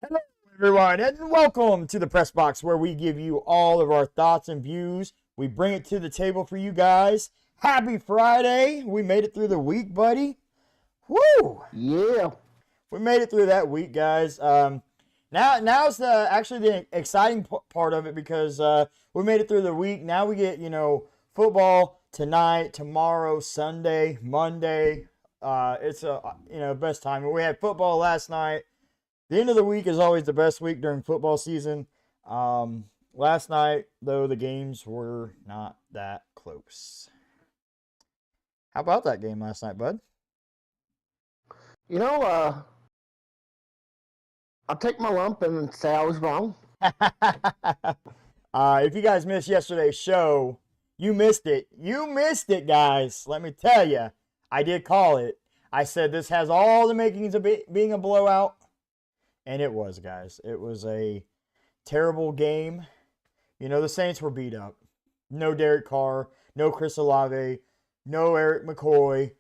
Hello, everyone, and welcome to the Press Box, where we give you all of our thoughts and views. We bring it to the table for you guys. Happy Friday! We made it through the week, buddy. Woo! Yeah. We made it through that week, guys. Now's the exciting part of it because we made it through the week. Now we get football tonight, tomorrow, Sunday, Monday. It's a best time. We had football last night. The end of the week is always the best week during football season. Last night, though, the games were not that close. How about that game last night, bud? You know, I'll take my lump and say I was wrong. If you guys missed yesterday's show, you missed it. You missed it, guys. Let me tell you, I did call it. I said this has all the makings of being a blowout. And it was, guys. It was a terrible game. The Saints were beat up. No Derek Carr, no Chris Olave, no Eric McCoy,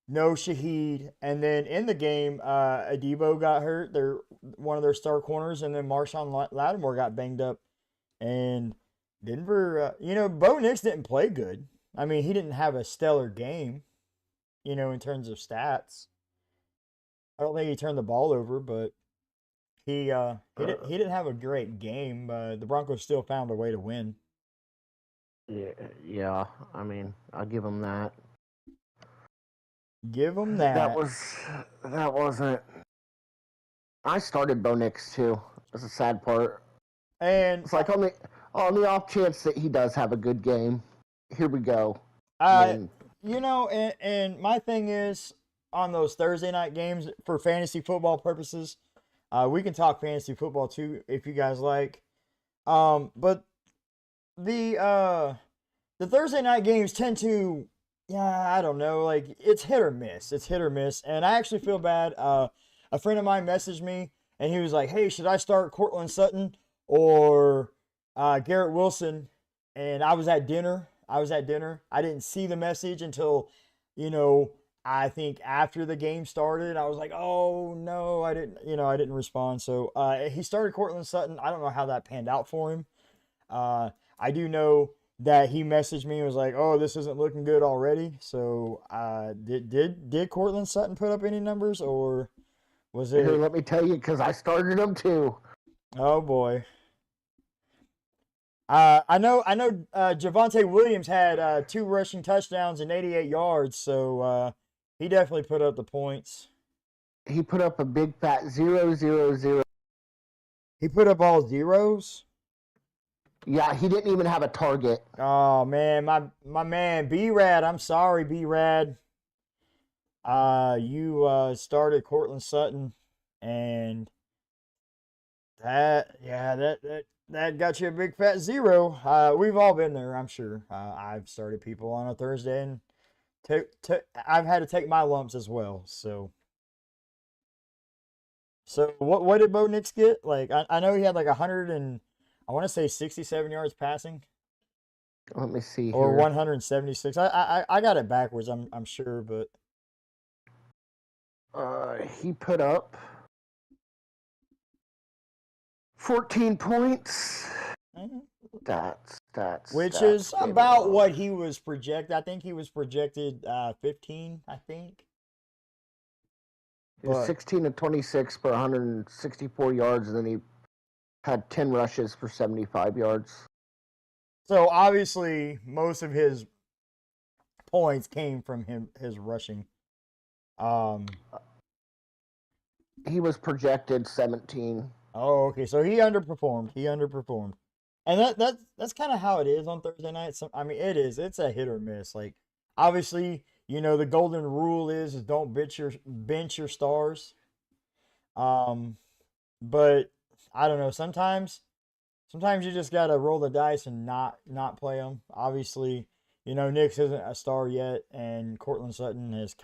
no Shaheed. And then in the game, Adebo got hurt. They're one of their star corners. And then Marshawn Lattimore got banged up. And Denver, Bo Nix didn't play good. I mean, he didn't have a stellar game, in terms of stats. I don't think he turned the ball over, but he didn't have a great game. The Broncos still found a way to win. Yeah. I mean, I'll give them that. Give them that. That wasn't. I started Bo Nix too. That's a sad part. And it's like on the off chance that he does have a good game, here we go. And my thing is on those Thursday night games for fantasy football purposes. We can talk fantasy football too if you guys like. But the Thursday night games tend to, I don't know, like it's hit or miss. It's hit or miss. And I actually feel bad. A friend of mine messaged me and he was like, "Hey, should I start Cortland Sutton or Garrett Wilson?" And I was at dinner. I didn't see the message until, I think after the game started. I was like, "Oh no, I didn't respond." So he started Cortland Sutton. I don't know how that panned out for him. I do know that he messaged me and was like, "Oh, this isn't looking good already." So did Cortland Sutton put up any numbers, or was it? Here, let me tell you, because I started him too. Oh boy. I know. Javonte Williams had 2 rushing touchdowns and 88 yards, so he definitely put up the points. He put up a big fat 0-0-0. He put up all zeros? Yeah, he didn't even have a target. Oh man, my man B-Rad. I'm sorry, B-Rad. You started Cortland Sutton, and that got you a big fat 0. We've all been there, I'm sure. I've started people on a Thursday, and I've had to take my lumps as well. So what did Bo Nix get? Like I know he had like 100 and I want to say 67 yards passing. Let me see or here. 176. I got it backwards. I'm sure, but he put up 14 points. Which is about what he was projected. I think he was projected 15, I think. He was 16 to 26 for 164 yards, and then he had 10 rushes for 75 yards. So obviously, most of his points came from his rushing. He was projected 17. Oh, okay. So he underperformed. And that's kind of how it is on Thursday night. So, I mean, it's a hit or miss. Like, obviously, the golden rule is don't bench your stars. But I don't know. Sometimes you just gotta roll the dice and not play them. Obviously, Nix isn't a star yet, and Cortland Sutton has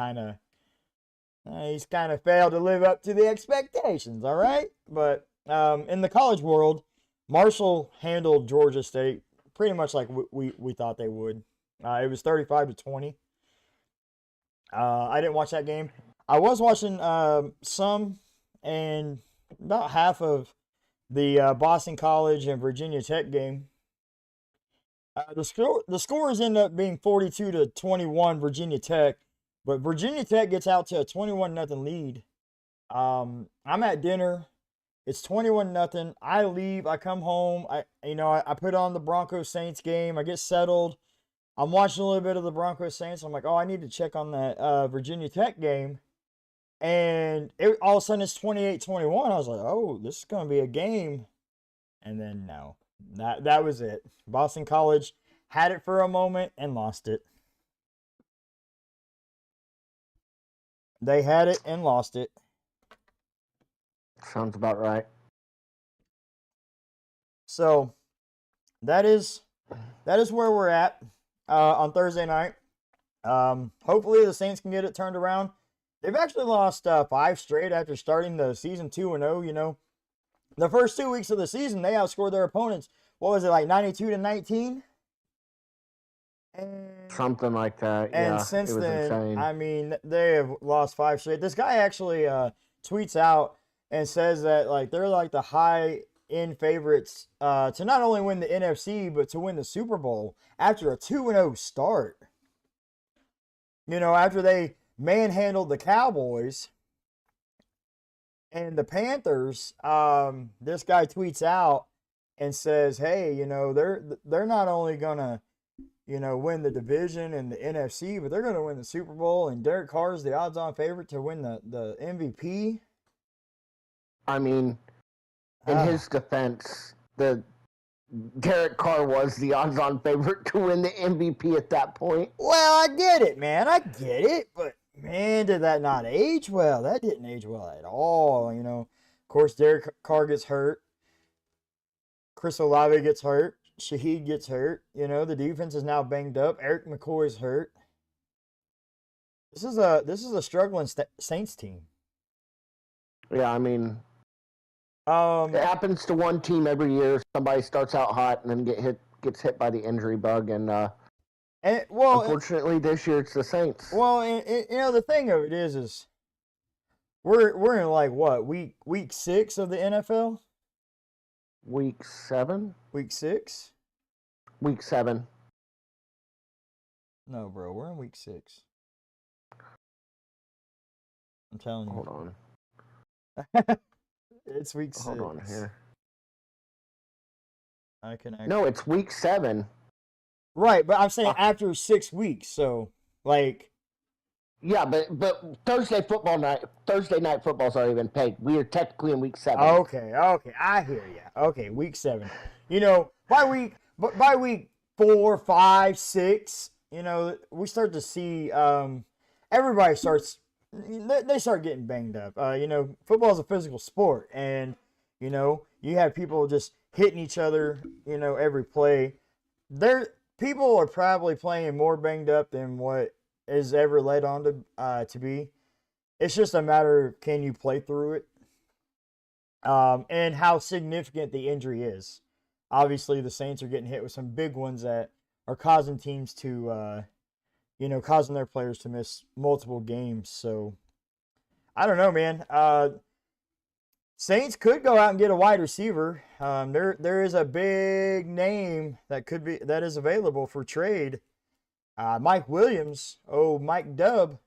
he's kind of failed to live up to the expectations. All right, but in the college world, Marshall handled Georgia State pretty much like we thought they would. It was 35-20. I didn't watch that game. I was watching some, and about half of the Boston College and Virginia Tech game. The scores end up being 42-21 Virginia Tech, but Virginia Tech gets out to a 21-0 lead. I'm at dinner. It's 21-0. I leave. I come home. I put on the Broncos Saints game. I get settled. I'm watching a little bit of the Broncos Saints. I'm like, oh, I need to check on that Virginia Tech game. And all of a sudden it's 28-21. I was like, oh, this is going to be a game. And then no. That was it. Boston College had it for a moment and lost it. They had it and lost it. Sounds about right. So that is where we're at on Thursday night. Hopefully the Saints can get it turned around. They've actually lost 5 straight after starting the season 2-0. You know, the first 2 weeks of the season they outscored their opponents. What was it, like 92-19? Something like that. And since then, insane. I mean, they have lost 5 straight. This guy actually tweets out and says that like they're like the high-end favorites to not only win the NFC but to win the Super Bowl after a 2-0 start. You know, after they manhandled the Cowboys and the Panthers, this guy tweets out and says, "Hey, you know, they're not only gonna, you know, win the division and the NFC, but they're gonna win the Super Bowl, and Derek Carr is the odds-on favorite to win the MVP." I mean, in his defense, the Derek Carr was the odds-on favorite to win the MVP at that point. Well, I get it, man. I get it, but man, did that not age well? That didn't age well at all. You know, of course, Derek Carr gets hurt. Chris Olave gets hurt. Shaheed gets hurt. You know, the defense is now banged up. Eric McCoy's hurt. This is a struggling Saints team. Yeah, I mean, it happens to one team every year. Somebody starts out hot and then gets hit by the injury bug, and unfortunately this year it's the Saints. Well, you know, the thing of it is we're in like what week 6 of the NFL. Week 7. Week 6. Week 7. No, bro, we're in week 6. I'm telling you. Hold on. It's week 6. Hold on here. No, it's week 7. Right, but I'm saying after 6 weeks, so like. Yeah, but Thursday night football's already been paid. We are technically in week 7. Okay, I hear you. Okay, week 7. You know, by week 4, 5, 6, you know, we start to see everybody starts. They start getting banged up. You know, football is a physical sport, and you know you have people just hitting each other. You know, every play. People are probably playing more banged up than what is ever led on to be. It's just a matter of can you play through it, and how significant the injury is. Obviously, the Saints are getting hit with some big ones that are causing teams to. You know, causing their players to miss multiple games. So, I don't know, man. Saints could go out and get a wide receiver. There is a big name that is available for trade. Mike Williams, Mike Dub.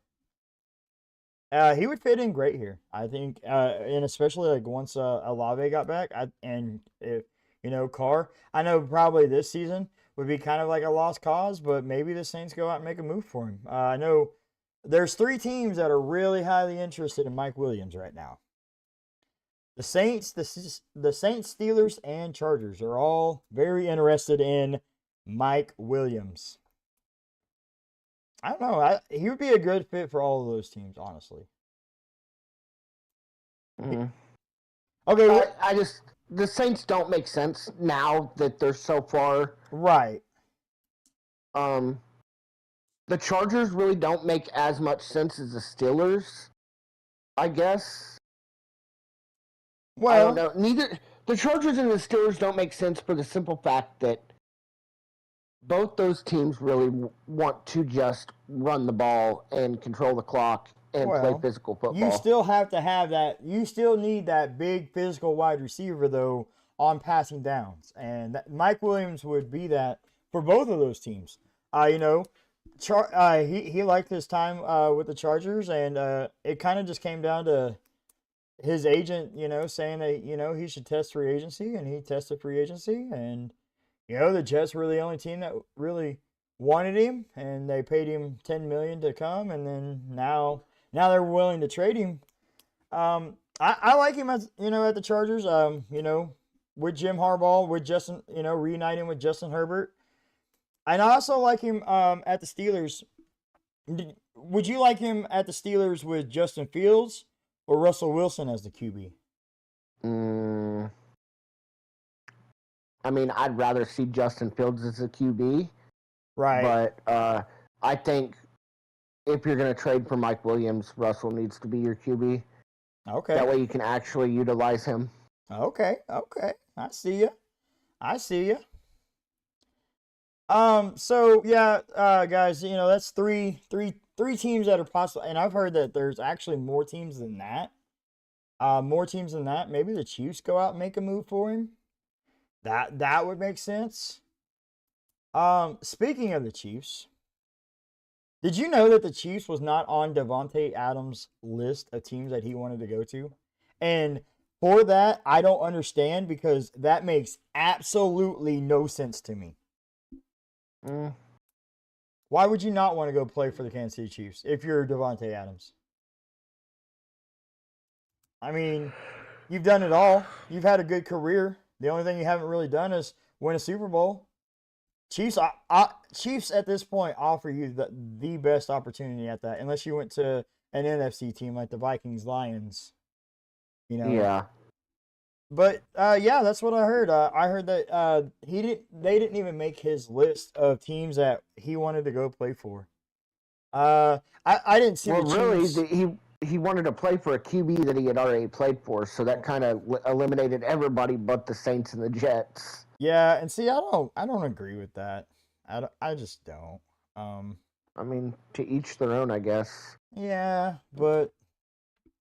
He would fit in great here, I think, and especially like once Olave got back. And if you know Carr, I know probably this season would be kind of like a lost cause, but maybe the Saints go out and make a move for him. I know there's 3 teams that are really highly interested in Mike Williams right now. The Saints, the Saints, Steelers, and Chargers are all very interested in Mike Williams. I don't know. He would be a good fit for all of those teams, honestly. Mm-hmm. Okay. The Saints don't make sense now that they're so far. Right. The Chargers really don't make as much sense as the Steelers, I guess. Well, I don't know. Neither the Chargers and the Steelers don't make sense for the simple fact that both those teams really want to just run the ball and control the clock and play Well, physical you football. still have to have that. You still need that big physical wide receiver though on passing downs, and Mike Williams would be that for both of those teams. You know, he liked his time with the Chargers, and it kind of just came down to his agent, saying that he should test free agency, and he tested free agency, and the Jets were the only team that really wanted him, and they paid him $10 million to come, and then now they're willing to trade him. I like him as at the Chargers. With Jim Harbaugh, with Justin, reuniting with Justin Herbert, and I also like him at the Steelers. Would you like him at the Steelers with Justin Fields or Russell Wilson as the QB? I mean, I'd rather see Justin Fields as a QB. Right. But I think if you're going to trade for Mike Williams, Russell needs to be your QB. Okay. That way you can actually utilize him. Okay. I see you. So yeah, guys, that's three teams that are possible, and I've heard that there's actually more teams than that. Maybe the Chiefs go out and make a move for him. That would make sense. Speaking of the Chiefs, did you know that the Chiefs was not on Davante Adams' list of teams that he wanted to go to? And for that, I don't understand, because that makes absolutely no sense to me. Why would you not want to go play for the Kansas City Chiefs if you're Davante Adams? I mean, you've done it all. You've had a good career. The only thing you haven't really done is win a Super Bowl. Chiefs at this point offer you the best opportunity at that, unless you went to an NFC team like the Vikings, Lions. Yeah. But yeah, that's what I heard. I heard that they didn't even make his list of teams that he wanted to go play for. I didn't see the Chiefs. Really, he wanted to play for a QB that he had already played for, so that kind of eliminated everybody but the Saints and the Jets. Yeah, and see, I don't agree with that. I just don't. I mean, to each their own, I guess. Yeah, but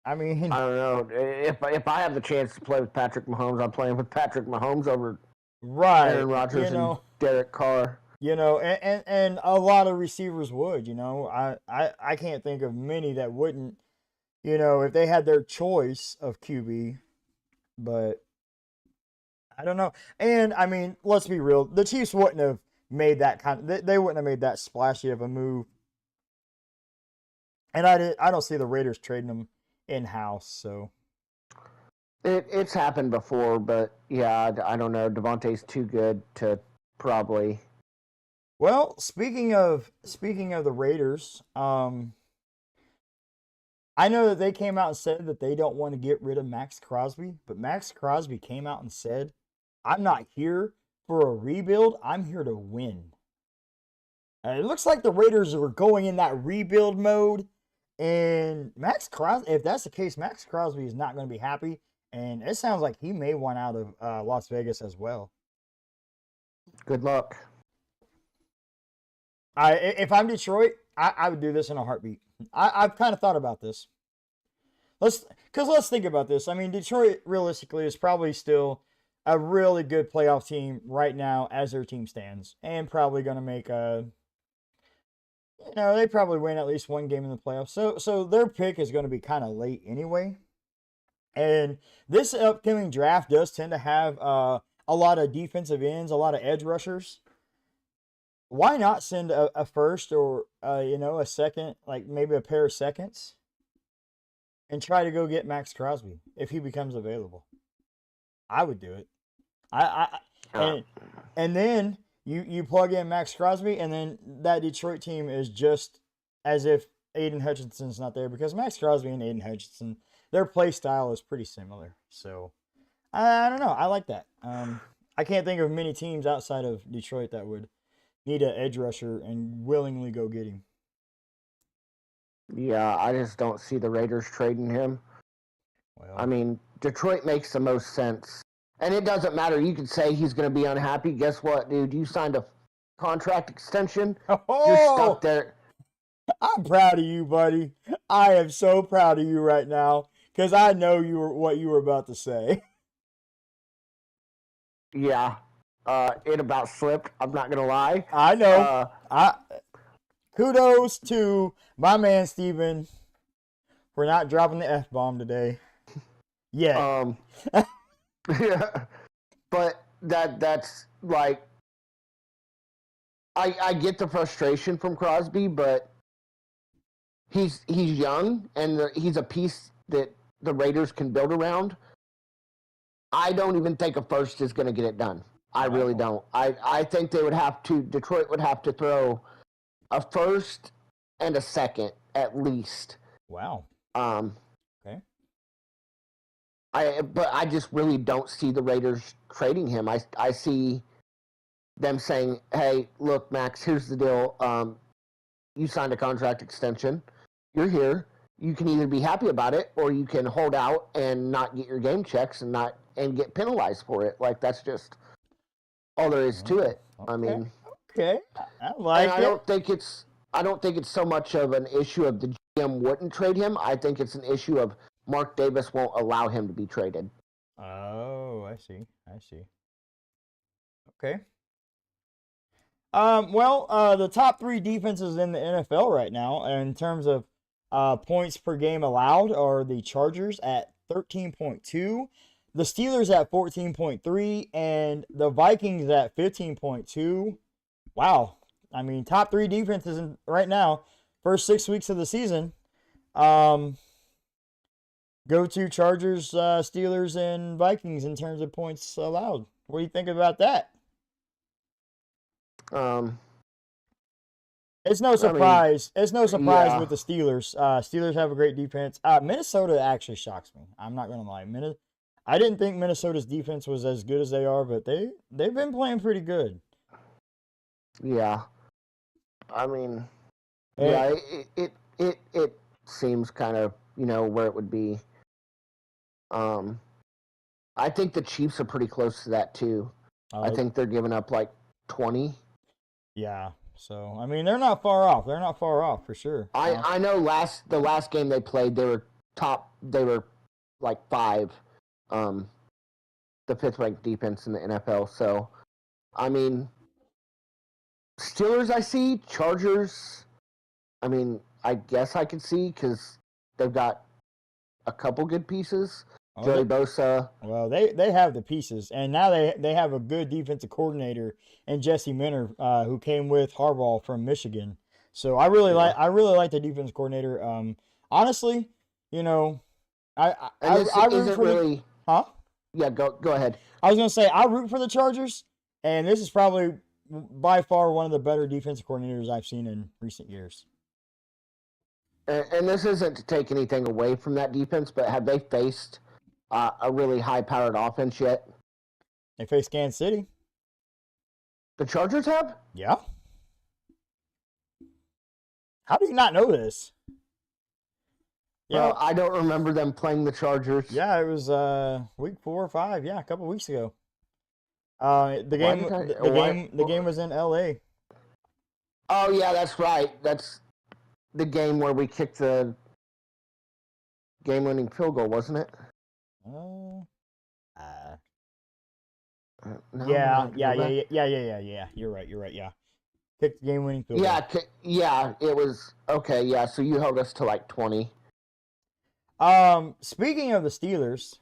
I mean, I don't know. If I have the chance to play with Patrick Mahomes, I'm playing with Patrick Mahomes over Aaron Rodgers and Derek Carr. And a lot of receivers would. I can't think of many that wouldn't. If they had their choice of QB, but I don't know. And I mean, let's be real. The Chiefs wouldn't have made that they wouldn't have made that splashy of a move. And I don't see the Raiders trading them in-house, so. It's happened before, but yeah, I don't know. Davante's too good to probably. Well, speaking of the Raiders, I know that they came out and said that they don't want to get rid of Max Crosby, but Max Crosby came out and said, "I'm not here for a rebuild. I'm here to win." And it looks like the Raiders are going in that rebuild mode. And Max Crosby, if that's the case, Max Crosby is not going to be happy. And it sounds like he may want out of Las Vegas as well. Good luck. If I'm Detroit, I would do this in a heartbeat. I've kind of thought about this. Let's think about this. I mean, Detroit realistically is probably still a really good playoff team right now as their team stands, and probably going to make they probably win at least one game in the playoffs. So their pick is going to be kind of late anyway. And this upcoming draft does tend to have a lot of defensive ends, a lot of edge rushers. Why not send a first or a second, like maybe a pair of seconds, and try to go get Max Crosby if he becomes available? I would do it. And then you plug in Max Crosby, and then that Detroit team is just as if Aiden Hutchinson's not there, because Max Crosby and Aiden Hutchinson, their play style is pretty similar. So I don't know. I like that. I can't think of many teams outside of Detroit that would need an edge rusher and willingly go get him. Yeah, I just don't see the Raiders trading him. Well, I mean, Detroit makes the most sense. And it doesn't matter. You could say he's going to be unhappy. Guess what, dude? You signed a contract extension. Oh, you're stuck there. I'm proud of you, buddy. I am so proud of you right now because I know what you were about to say. Yeah. It about slipped. I'm not gonna lie. I know. Uh, I kudos to my man Steven for not dropping the F bomb today. Yet. um, yeah. But that's like I get the frustration from Crosby, but he's young and he's a piece that the Raiders can build around. I don't even think a first is going to get it done. I really don't. I think they would have to. Detroit would have to throw a first and a second at least. Wow. Okay. But I just really don't see the Raiders trading him. I see them saying, "Hey, look, Max, here's the deal. You signed a contract extension. You're here. You can either be happy about it or you can hold out and not get your game checks and get penalized for it. Like that's just all there is to it. Okay. I mean, okay, I like and it. I don't think it's so much of an issue of the GM wouldn't trade him. I think it's an issue of Mark Davis won't allow him to be traded. Oh, I see. Okay. The top three defenses in the NFL right now, in terms of points per game allowed, are the Chargers at 13.2, the Steelers at 14.3, and the Vikings at 15.2. Wow. I mean, top three defenses right now, first 6 weeks of the season. Go to Chargers, Steelers, and Vikings in terms of points allowed. What do you think about that? It's no surprise. It's no surprise with the Steelers. Steelers have a great defense. Minnesota actually shocks me. I'm not gonna lie. I didn't think Minnesota's defense was as good as they are, but they've been playing pretty good. Yeah. I mean, yeah, it seems kind of, where it would be. I think the Chiefs are pretty close to that too. I think they're giving up like 20. Yeah. So I mean, they're not far off. They're not far off for sure. I know the last game they played, they were top. They were like 5, the 5th ranked defense in the NFL. So, I mean, Steelers I see, Chargers. I mean, I guess I could see because they've got a couple good pieces. Joey Bosa. Well, they have the pieces, and now they have a good defensive coordinator and Jesse Minter, who came with Harbaugh from Michigan. So I really like the defense coordinator. Honestly, I root for really. Huh? Yeah, go ahead. I was gonna say I root for the Chargers, and this is probably by far one of the better defensive coordinators I've seen in recent years. And this isn't to take anything away from that defense, but have they faced a really high-powered offense yet? They faced Kansas City. The Chargers have? Yeah. How do you not know this? Yeah, I don't remember them playing the Chargers. Yeah, it was week 4 or 5. Yeah, a couple weeks ago. The game was in L.A. Oh yeah, that's right. That's the game where we kicked the game-winning field goal, wasn't it? Yeah. You're right. Yeah. Kicked the game-winning field goal. Yeah. It was okay. Yeah, so you held us to like 20. Speaking of the Steelers,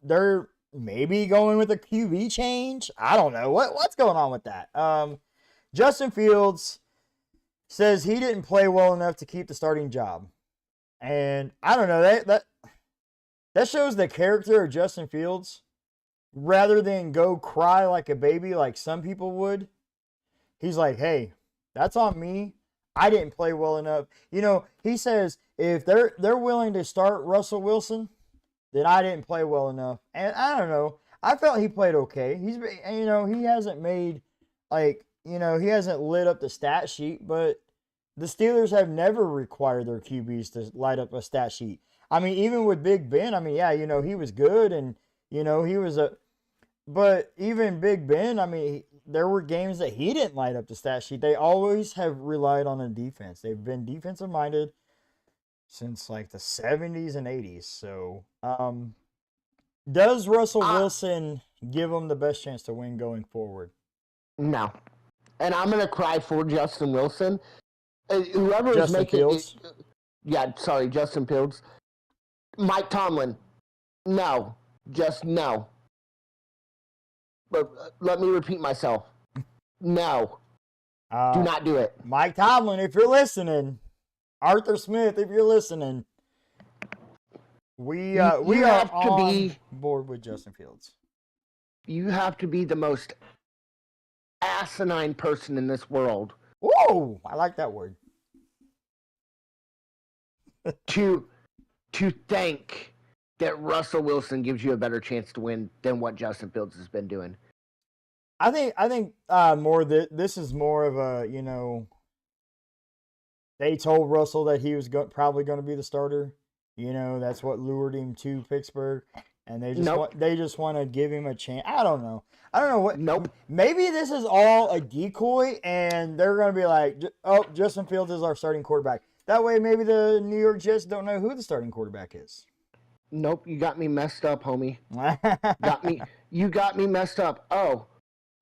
they're maybe going with a QB change. I don't know what's going on with that. Justin Fields says he didn't play well enough to keep the starting job, and I don't know that shows the character of Justin Fields. Rather than go cry like a baby like some people would, he's like, hey, that's on me. I didn't play well enough. He says if they're willing to start Russell Wilson, then I didn't play well enough. And I don't know. I felt he played okay. He hasn't made he hasn't lit up the stat sheet, but the Steelers have never required their QBs to light up a stat sheet. I mean, even with Big Ben, he was good and he was but even Big Ben, there were games that he didn't light up the stat sheet. They always have relied on the defense. They've been defensive minded. since like the 70s and 80s. So, does Russell Wilson give him the best chance to win going forward? No. And I'm going to cry for Justin Wilson. Whoever is Justin making Fields? Justin Fields. Mike Tomlin. No. Just no. But let me repeat myself. No. Do not do it. Mike Tomlin, if you're listening, Arthur Smith, if you're listening, we are on board with Justin Fields. You have to be the most asinine person in this world. Whoa, I like that word. to think that Russell Wilson gives you a better chance to win than what Justin Fields has been doing. I think more that this is more of a, you know, they told Russell that he was probably going to be the starter. You know, that's what lured him to Pittsburgh, and they just want to give him a chance. I don't know what. Nope. Maybe this is all a decoy, and they're going to be like, "Oh, Justin Fields is our starting quarterback." That way, maybe the New York Jets don't know who the starting quarterback is. Nope, you got me messed up, homie. You got me messed up. Oh,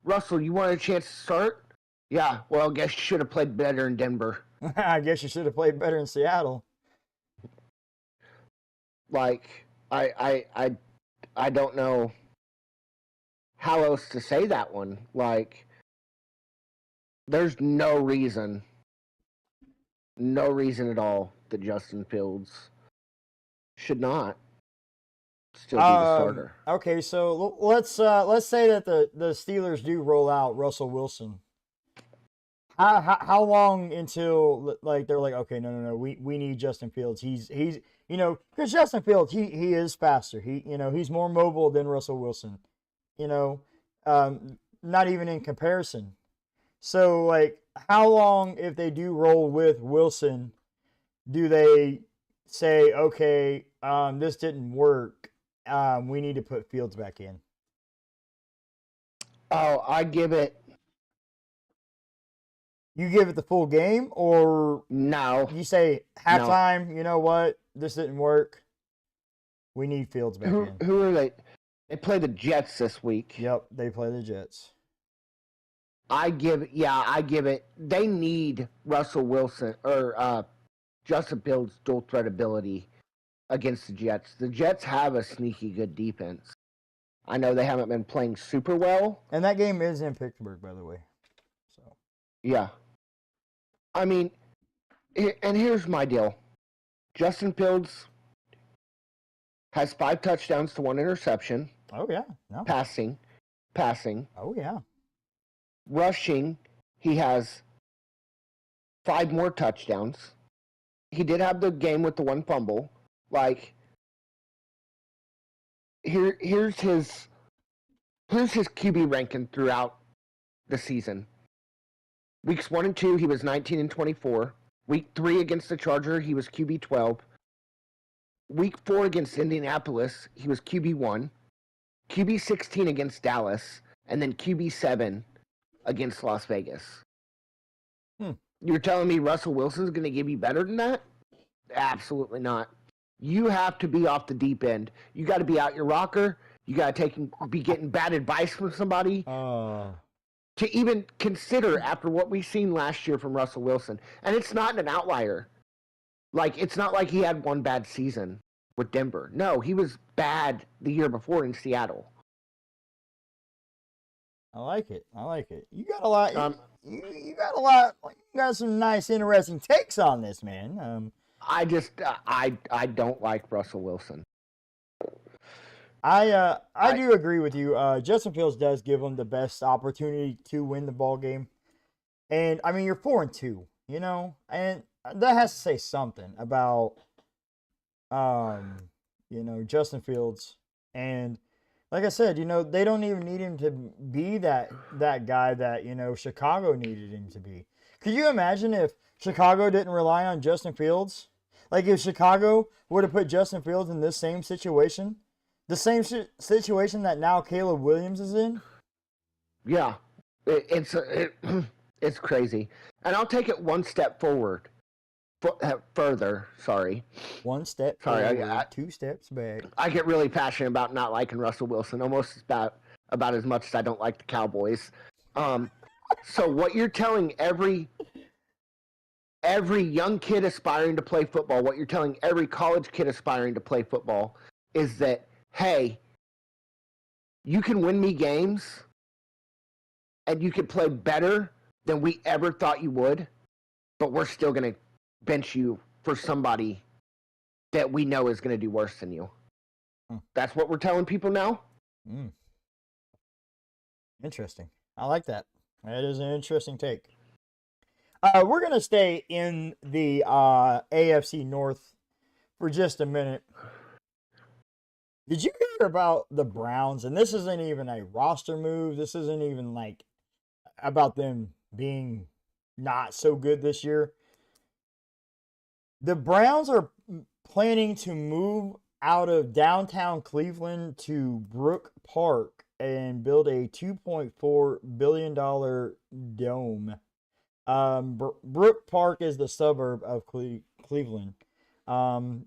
Russell, you wanted a chance to start? Yeah. Well, I guess you should have played better in Denver. I guess you should have played better in Seattle. Like, I don't know how else to say that one. Like, there's no reason at all that Justin Fields should not still be the starter. Okay, so let's say that the Steelers do roll out Russell Wilson. How long until like they're like, okay, no, we need Justin Fields. He's you know, because Justin Fields he is faster. He's more mobile than Russell Wilson. You know, not even in comparison. So like, how long, if they do roll with Wilson, do they say, okay, this didn't work, we need to put Fields back in? Oh, I give it. You give it the full game, or no? You say halftime. No. You know what? This didn't work. We need Fields back in. Who are they? They play the Jets this week. Yep, they play the Jets. I give it. They need Russell Wilson or Justin Fields' dual threat ability against the Jets. The Jets have a sneaky good defense. I know they haven't been playing super well. And that game is in Pittsburgh, by the way. So yeah. I mean, and here's my deal. Justin Fields has 5 touchdowns to 1 interception. Oh, yeah. No. Passing. Oh, yeah. Rushing, he has 5 more touchdowns. He did have the game with the 1 fumble. Like, here's his QB ranking throughout the season. Weeks 1 and 2, he was 19 and 24. Week 3 against the Charger, he was QB 12. Week 4 against Indianapolis, he was QB 1. QB 16 against Dallas, and then QB 7 against Las Vegas. You're telling me Russell Wilson's going to give you better than that? Absolutely not. You have to be off the deep end. You got to be out your rocker. You got to be getting bad advice from somebody. To even consider after what we've seen last year from Russell Wilson. And it's not an outlier. Like, it's not like he had one bad season with Denver. No, he was bad the year before in Seattle. I like it. You got a lot. You got a lot. You got some nice, interesting takes on this, man. I don't like Russell Wilson. I do agree with you. Justin Fields does give him the best opportunity to win the ball game, and I mean, you're 4-2, you know, and that has to say something about, Justin Fields. And like I said, they don't even need him to be that guy that Chicago needed him to be. Could you imagine if Chicago didn't rely on Justin Fields? Like if Chicago would have put Justin Fields in this same situation. The same situation that now Caleb Williams is in? Yeah. It's crazy. And I'll take it one step forward. further. Sorry. One step Sorry, forward, 2 steps back. I get really passionate about not liking Russell Wilson, almost about as much as I don't like the Cowboys. So what you're telling every young kid aspiring to play football, what you're telling every college kid aspiring to play football, is that, hey, you can win me games, and you can play better than we ever thought you would, but we're still going to bench you for somebody that we know is going to do worse than you. That's what we're telling people now. Interesting. I like that. That is an interesting take. We're going to stay in the AFC North for just a minute. Did you hear about the Browns? And this isn't even a roster move. This isn't even like about them being not so good this year. The Browns are planning to move out of downtown Cleveland to Brook Park and build a $2.4 billion dome. Brook Park is the suburb of Cleveland. But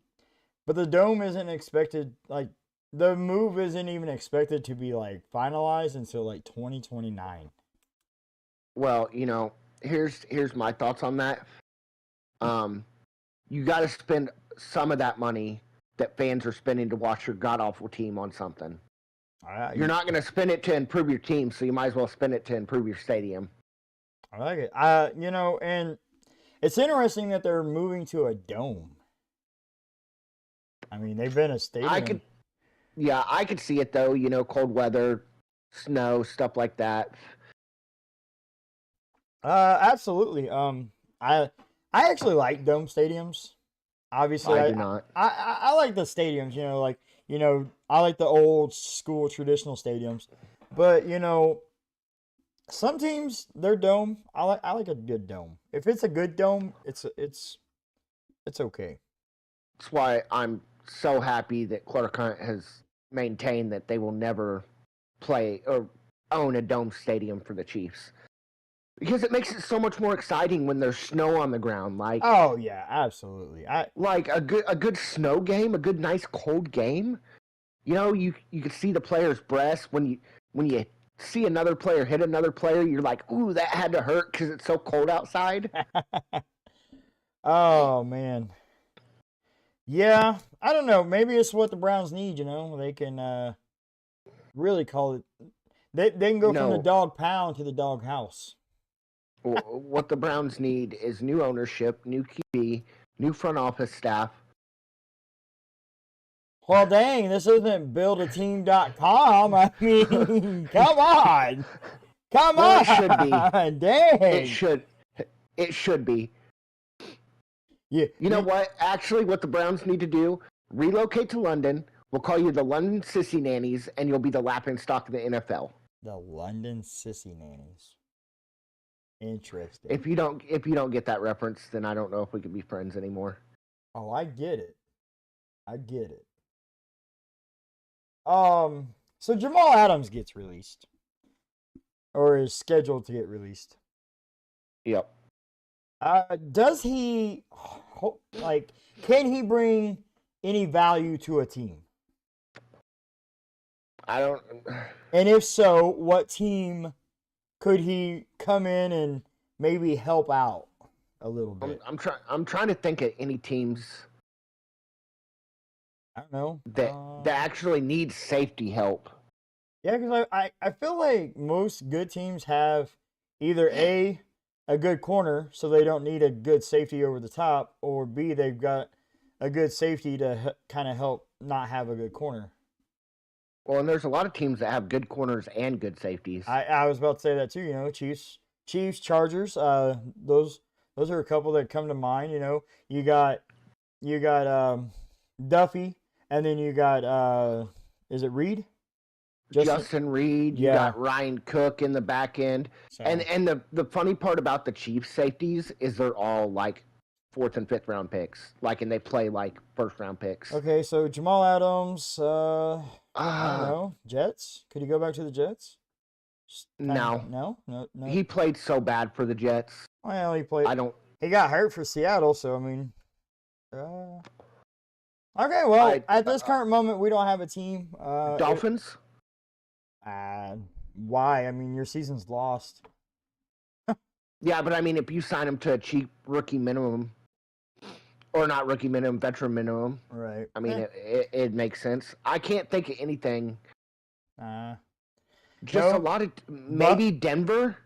the dome isn't expected, like, the move isn't even expected to be, like, finalized until, like, 2029. Well, here's my thoughts on that. You got to spend some of that money that fans are spending to watch your god-awful team on something. You're not going to spend it to improve your team, so you might as well spend it to improve your stadium. I like it. And it's interesting that they're moving to a dome. I mean, they've been a stadium. I could see it though. Cold weather, snow, stuff like that. Absolutely. I actually like dome stadiums. Obviously, I do not. I like the stadiums. I like the old school traditional stadiums, but some teams their dome. I like a good dome. If it's a good dome, it's okay. That's why I'm so happy that Clark Hunt has maintained that they will never play or own a dome stadium for the Chiefs. Because it makes it so much more exciting when there's snow on the ground. Like, oh yeah, absolutely. Like a good snow game, a good nice cold game. You can see the player's breast when you see another player hit another player. You're like, ooh, that had to hurt because it's so cold outside. Oh man, yeah. I don't know. Maybe it's what the Browns need. They can really call it. They can go from the dog pound to the dog house. What the Browns need is new ownership, new QB, new front office staff. Well, dang, this isn't buildateam.com. I mean, come on. Come on. It should be. Dang. It should be. Yeah. You know what? Actually, what the Browns need to do, relocate to London. We'll call you the London Sissy Nannies, and you'll be the laughing stock of the NFL. The London Sissy Nannies. Interesting. If you don't get that reference, then I don't know if we could be friends anymore. Oh, I get it. So Jamal Adams gets released, or is scheduled to get released. Yep. Does he can he bring any value to a team? I don't. And if so, what team could he come in and maybe help out a little bit? I'm trying to think of any teams. I don't know that actually need safety help. Yeah, because I feel like most good teams have either a good corner, so they don't need a good safety over the top, or B, they've got a good safety to kind of help not have a good corner. Well, and there's a lot of teams that have good corners and good safeties. I was about to say that too. Chiefs, Chargers. Those are a couple that come to mind. You got Duffy, and then you got is it Reed? Justin Reed. You got Ryan Cook in the back end. Sorry. And the funny part about the Chiefs safeties is they're all like 4th and 5th round picks. And they play like 1st round picks. Okay, so Jamal Adams. I don't know. Jets? Could he go back to the Jets? No. No. He played so bad for the Jets. Well, he played. he got hurt for Seattle, so I mean, okay. Well, at this current moment, we don't have a team. Dolphins. Why? I mean, your season's lost. Yeah, but I mean, if you sign him to a cheap rookie minimum, or not rookie minimum, veteran minimum, right? I mean, it makes sense. I can't think of anything. Just a lot of maybe Denver.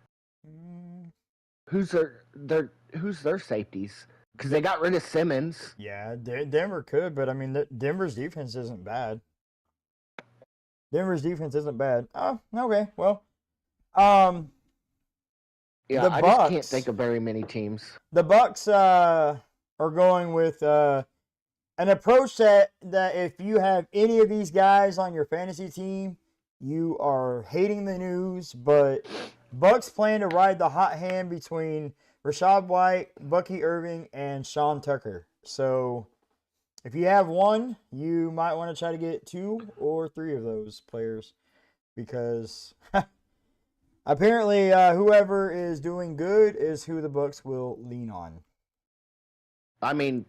Who's their safeties? Because they got rid of Simmons. Yeah, Denver could, but I mean, Denver's defense isn't bad. Denver's defense isn't bad. Oh, okay. Well, yeah, I just can't think of very many teams. The Bucks are going with an approach that if you have any of these guys on your fantasy team, you are hating the news. But Bucks plan to ride the hot hand between Rachaad White, Bucky Irving, and Sean Tucker. So if you have one, you might want to try to get 2 or 3 of those players, because apparently whoever is doing good is who the Bucks will lean on. I mean,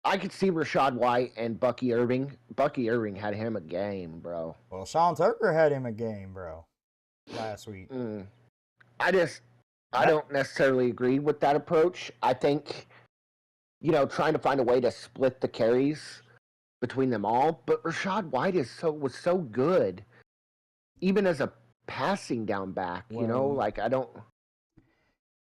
I could see Rachaad White and Bucky Irving. Bucky Irving had him a game, bro. Well, Sean Tucker had him a game, bro, last week. I don't necessarily agree with that approach. I think, trying to find a way to split the carries between them all. But Rachaad White was so good, even as a passing down back. I don't.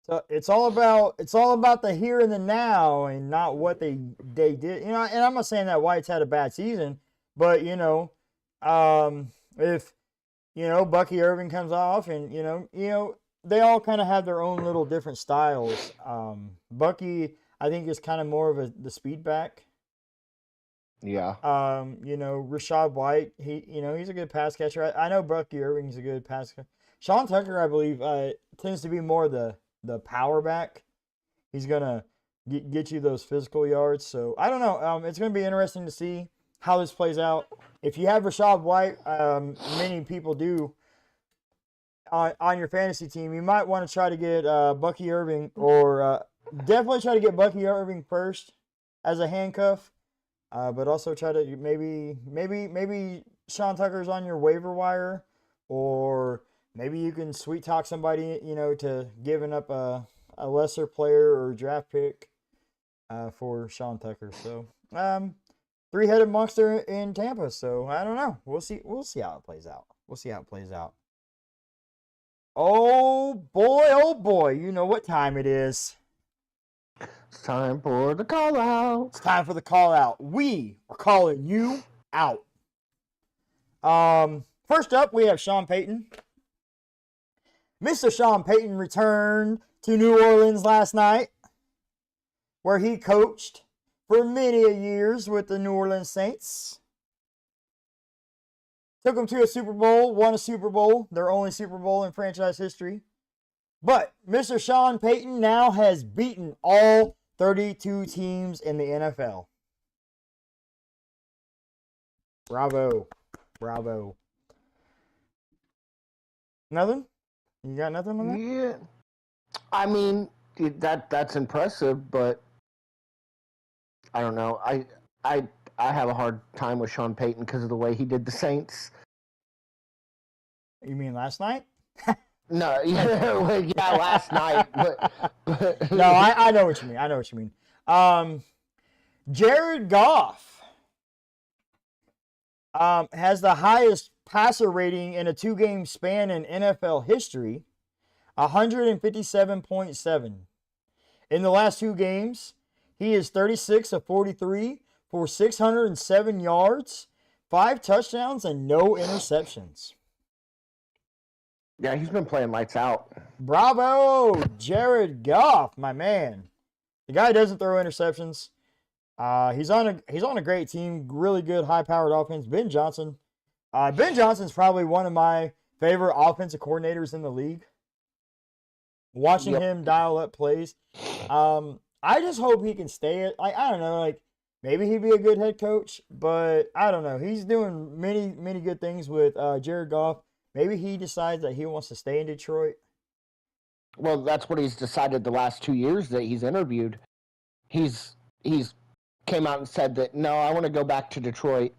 So it's all about the here and the now, and not what they did. And I'm not saying that White's had a bad season, but if Bucky Irving comes off, and they all kind of have their own little different styles. Bucky, I think, is kind of more of the speed back. Yeah. Rachaad White, he's a good pass catcher. I know Bucky Irving's a good pass catcher. Sean Tucker, I believe, tends to be more the power back. He's gonna get you those physical yards. So I don't know. It's gonna be interesting to see how this plays out. If you have Rachaad White, many people do, on your fantasy team, you might want to try to get Bucky Irving, or definitely try to get Bucky Irving first as a handcuff. But also try to maybe Sean Tucker's on your waiver wire, or maybe you can sweet talk somebody, to giving up a lesser player or draft pick for Sean Tucker. So, 3-headed monster in Tampa. So I don't know. We'll see how it plays out. Oh boy, you know what time it is. It's time for the call out. It's time for the call out. We are calling you out. First up, we have Sean Payton. Mr. Sean Payton returned to New Orleans last night, where he coached for many years with the New Orleans Saints. Took them to a Super Bowl, won a Super Bowl, their only Super Bowl in franchise history. But Mr. Sean Payton now has beaten all 32 teams in the NFL. Bravo. Nothing? You got nothing on that? Yeah. I mean, that's impressive, but I don't know. I have a hard time with Sean Payton because of the way he did the Saints. You mean last night? No, yeah, last night. But no, I know what you mean. Jared Goff has the highest passer rating in a 2-game span in NFL history, 157.7. In the last 2 games, he is 36 of 43 for 607 yards, 5 touchdowns, and no interceptions. Yeah, he's been playing lights out. Bravo, Jared Goff, my man. The guy doesn't throw interceptions. He's on a great team, really good, high-powered offense. Ben Johnson's probably one of my favorite offensive coordinators in the league. Watching him dial up plays, I just hope he can stay at. I don't know, maybe he'd be a good head coach, but I don't know. He's doing many good things with Jared Goff. Maybe he decides that he wants to stay in Detroit. Well, that's what he's decided the last 2 years that he's interviewed. He's came out and said that no, I want to go back to Detroit.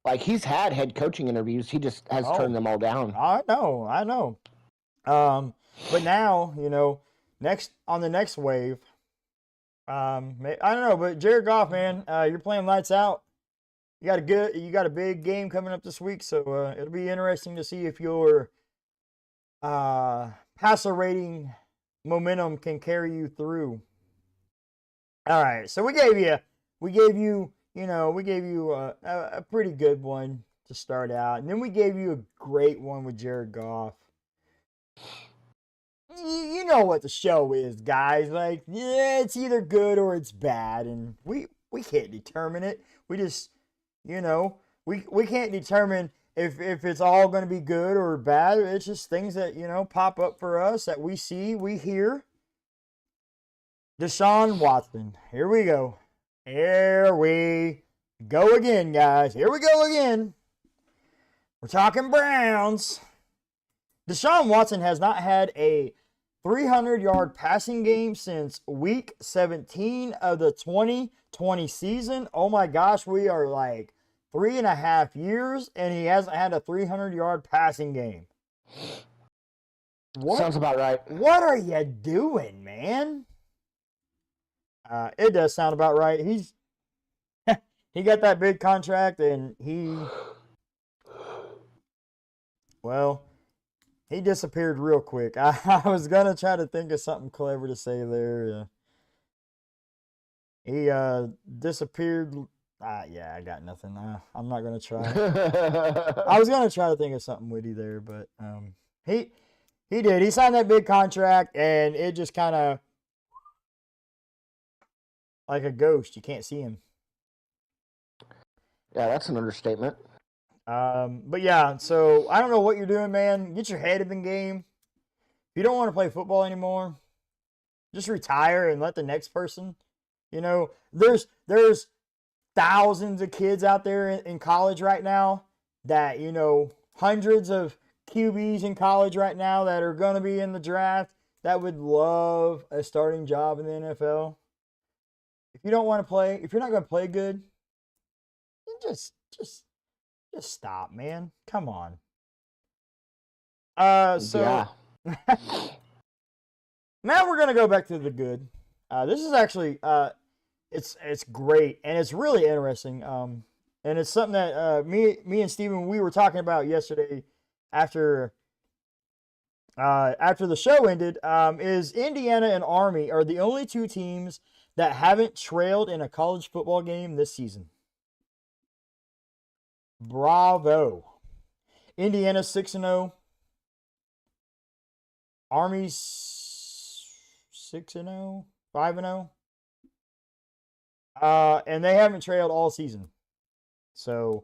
Like he's had head coaching interviews, he just has Oh, turned them all down. I know. But now, next on the next wave, I don't know, but Jared Goff, man, you're playing lights out. You got a big game coming up this week, so it'll be interesting to see if your passer rating momentum can carry you through. All right, so we gave you a pretty good one to start out, and then we gave you a great one with Jared Goff. You know what the show is, guys. Like, yeah, it's either good or it's bad, and we can't determine it. We just, we can't determine if it's all going to be good or bad. It's just things that pop up for us that we see, we hear. Deshaun Watson. Here we go. Here we go again, guys. Here we go again. We're talking Browns. Deshaun Watson has not had a 300-yard passing game since week 17 of the 2020 season. Oh my gosh, we are like 3.5 years, and he hasn't had a 300-yard passing game. Sounds about right. What are you doing, man? It does sound about right. He got that big contract, and he disappeared real quick. I was gonna try to think of something clever to say there. He disappeared. Yeah, I got nothing. I'm not gonna try. I was gonna try to think of something witty there, but he did. He signed that big contract, and it just kind of like a ghost. You can't see him. Yeah, that's an understatement. But yeah, so I don't know what you're doing, man. Get your head in the game. If you don't want to play football anymore, just retire and let the next person. There's thousands of kids out there in college right now that, hundreds of QBs in college right now that are going to be in the draft that would love a starting job in the NFL. If you don't want to play, if you're not going to play good, then just stop, man. Come on. So yeah. Now we're gonna go back to the good. This is actually it's great and it's really interesting. And it's something that me and Steven, we were talking about yesterday after the show ended. Is Indiana and Army are the only two teams that haven't trailed in a college football game this season. Bravo. Indiana 6-0. Army's 6-0, 5-0. And they haven't trailed all season. So,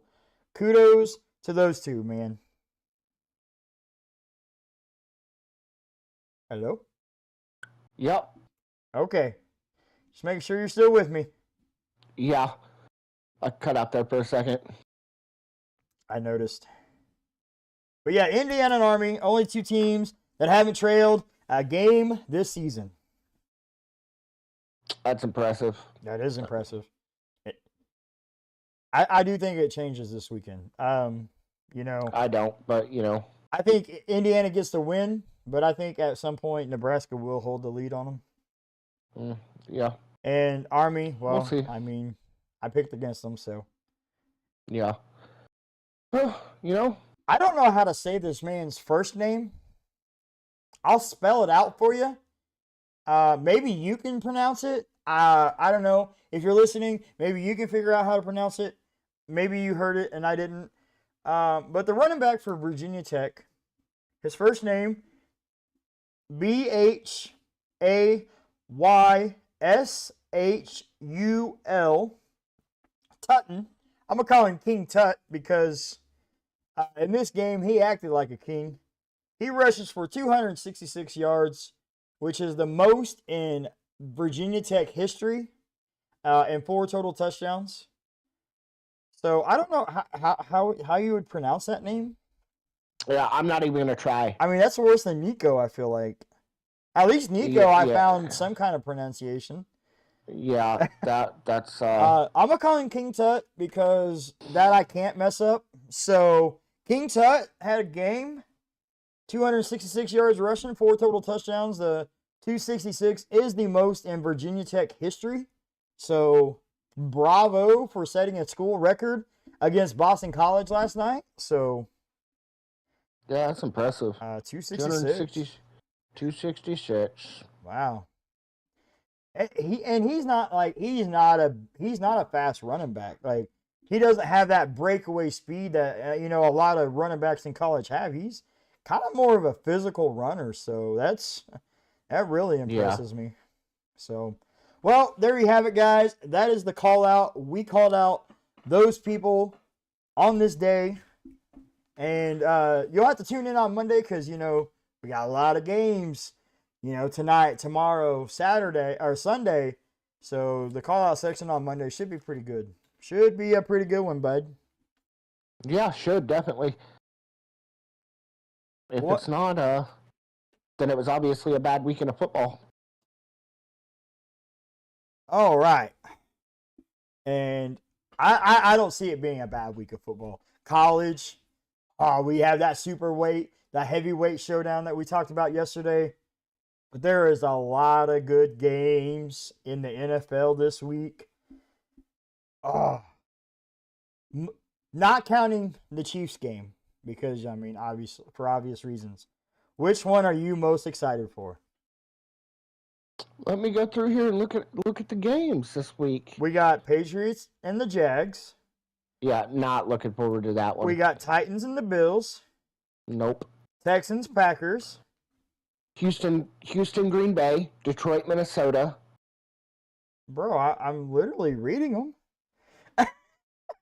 kudos to those two, man. Hello? Yep. Okay. Just making sure you're still with me. Yeah. I cut out there for a second. I noticed. But yeah, Indiana and Army, only two teams that haven't trailed a game this season. That's impressive. That is impressive. I do think it changes this weekend. I don't, but I think Indiana gets the win, but I think at some point Nebraska will hold the lead on them. Yeah. And Army, well, we'll see. I mean, I picked against them, so. Yeah. Well, I don't know how to say this man's first name. I'll spell it out for you. Maybe you can pronounce it. I don't know. If you're listening, maybe you can figure out how to pronounce it. Maybe you heard it and I didn't. But the running back for Virginia Tech, his first name, Bhayshul. Tutton. I'm going to call him King Tut because in this game he acted like a king. He rushes for 266 yards, which is the most in Virginia Tech history, and 4 total touchdowns. So I don't know how you would pronounce that name. Yeah, I'm not even going to try. I mean, that's worse than Nico, I feel like. At least Nico, Yeah, I yeah. found some kind of pronunciation. Yeah, that's I'm gonna call him King Tut because that I can't mess up. So King Tut had a game, 266 yards rushing, 4 total touchdowns. The 266 is the most in Virginia Tech history. So bravo for setting a school record against Boston College last night. So yeah, that's impressive. 266. 266. Wow. He's not like he's not a fast running back. Like he doesn't have that breakaway speed that a lot of running backs in college have. He's kind of more of a physical runner, so that really Yeah. impresses me. So, well, there you have it, guys. That is the call out. We called out those people on this day, and you'll have to tune in on Monday because we got a lot of games. Tonight, tomorrow, Saturday, or Sunday. So the call out section on Monday should be pretty good. Should be a pretty good one, bud. Yeah, should definitely. If it's not, then it was obviously a bad weekend of football. All right. And I don't see it being a bad week of football. College, we have that that heavyweight showdown that we talked about yesterday. But there is a lot of good games in the NFL this week. Not counting the Chiefs game because for obvious reasons. Which one are you most excited for? Let me go through here and look at the games this week. We got Patriots and the Jags. Yeah, not looking forward to that one. We got Titans and the Bills. Nope. Texans, Packers. Houston, Green Bay, Detroit, Minnesota. Bro, I'm literally reading them.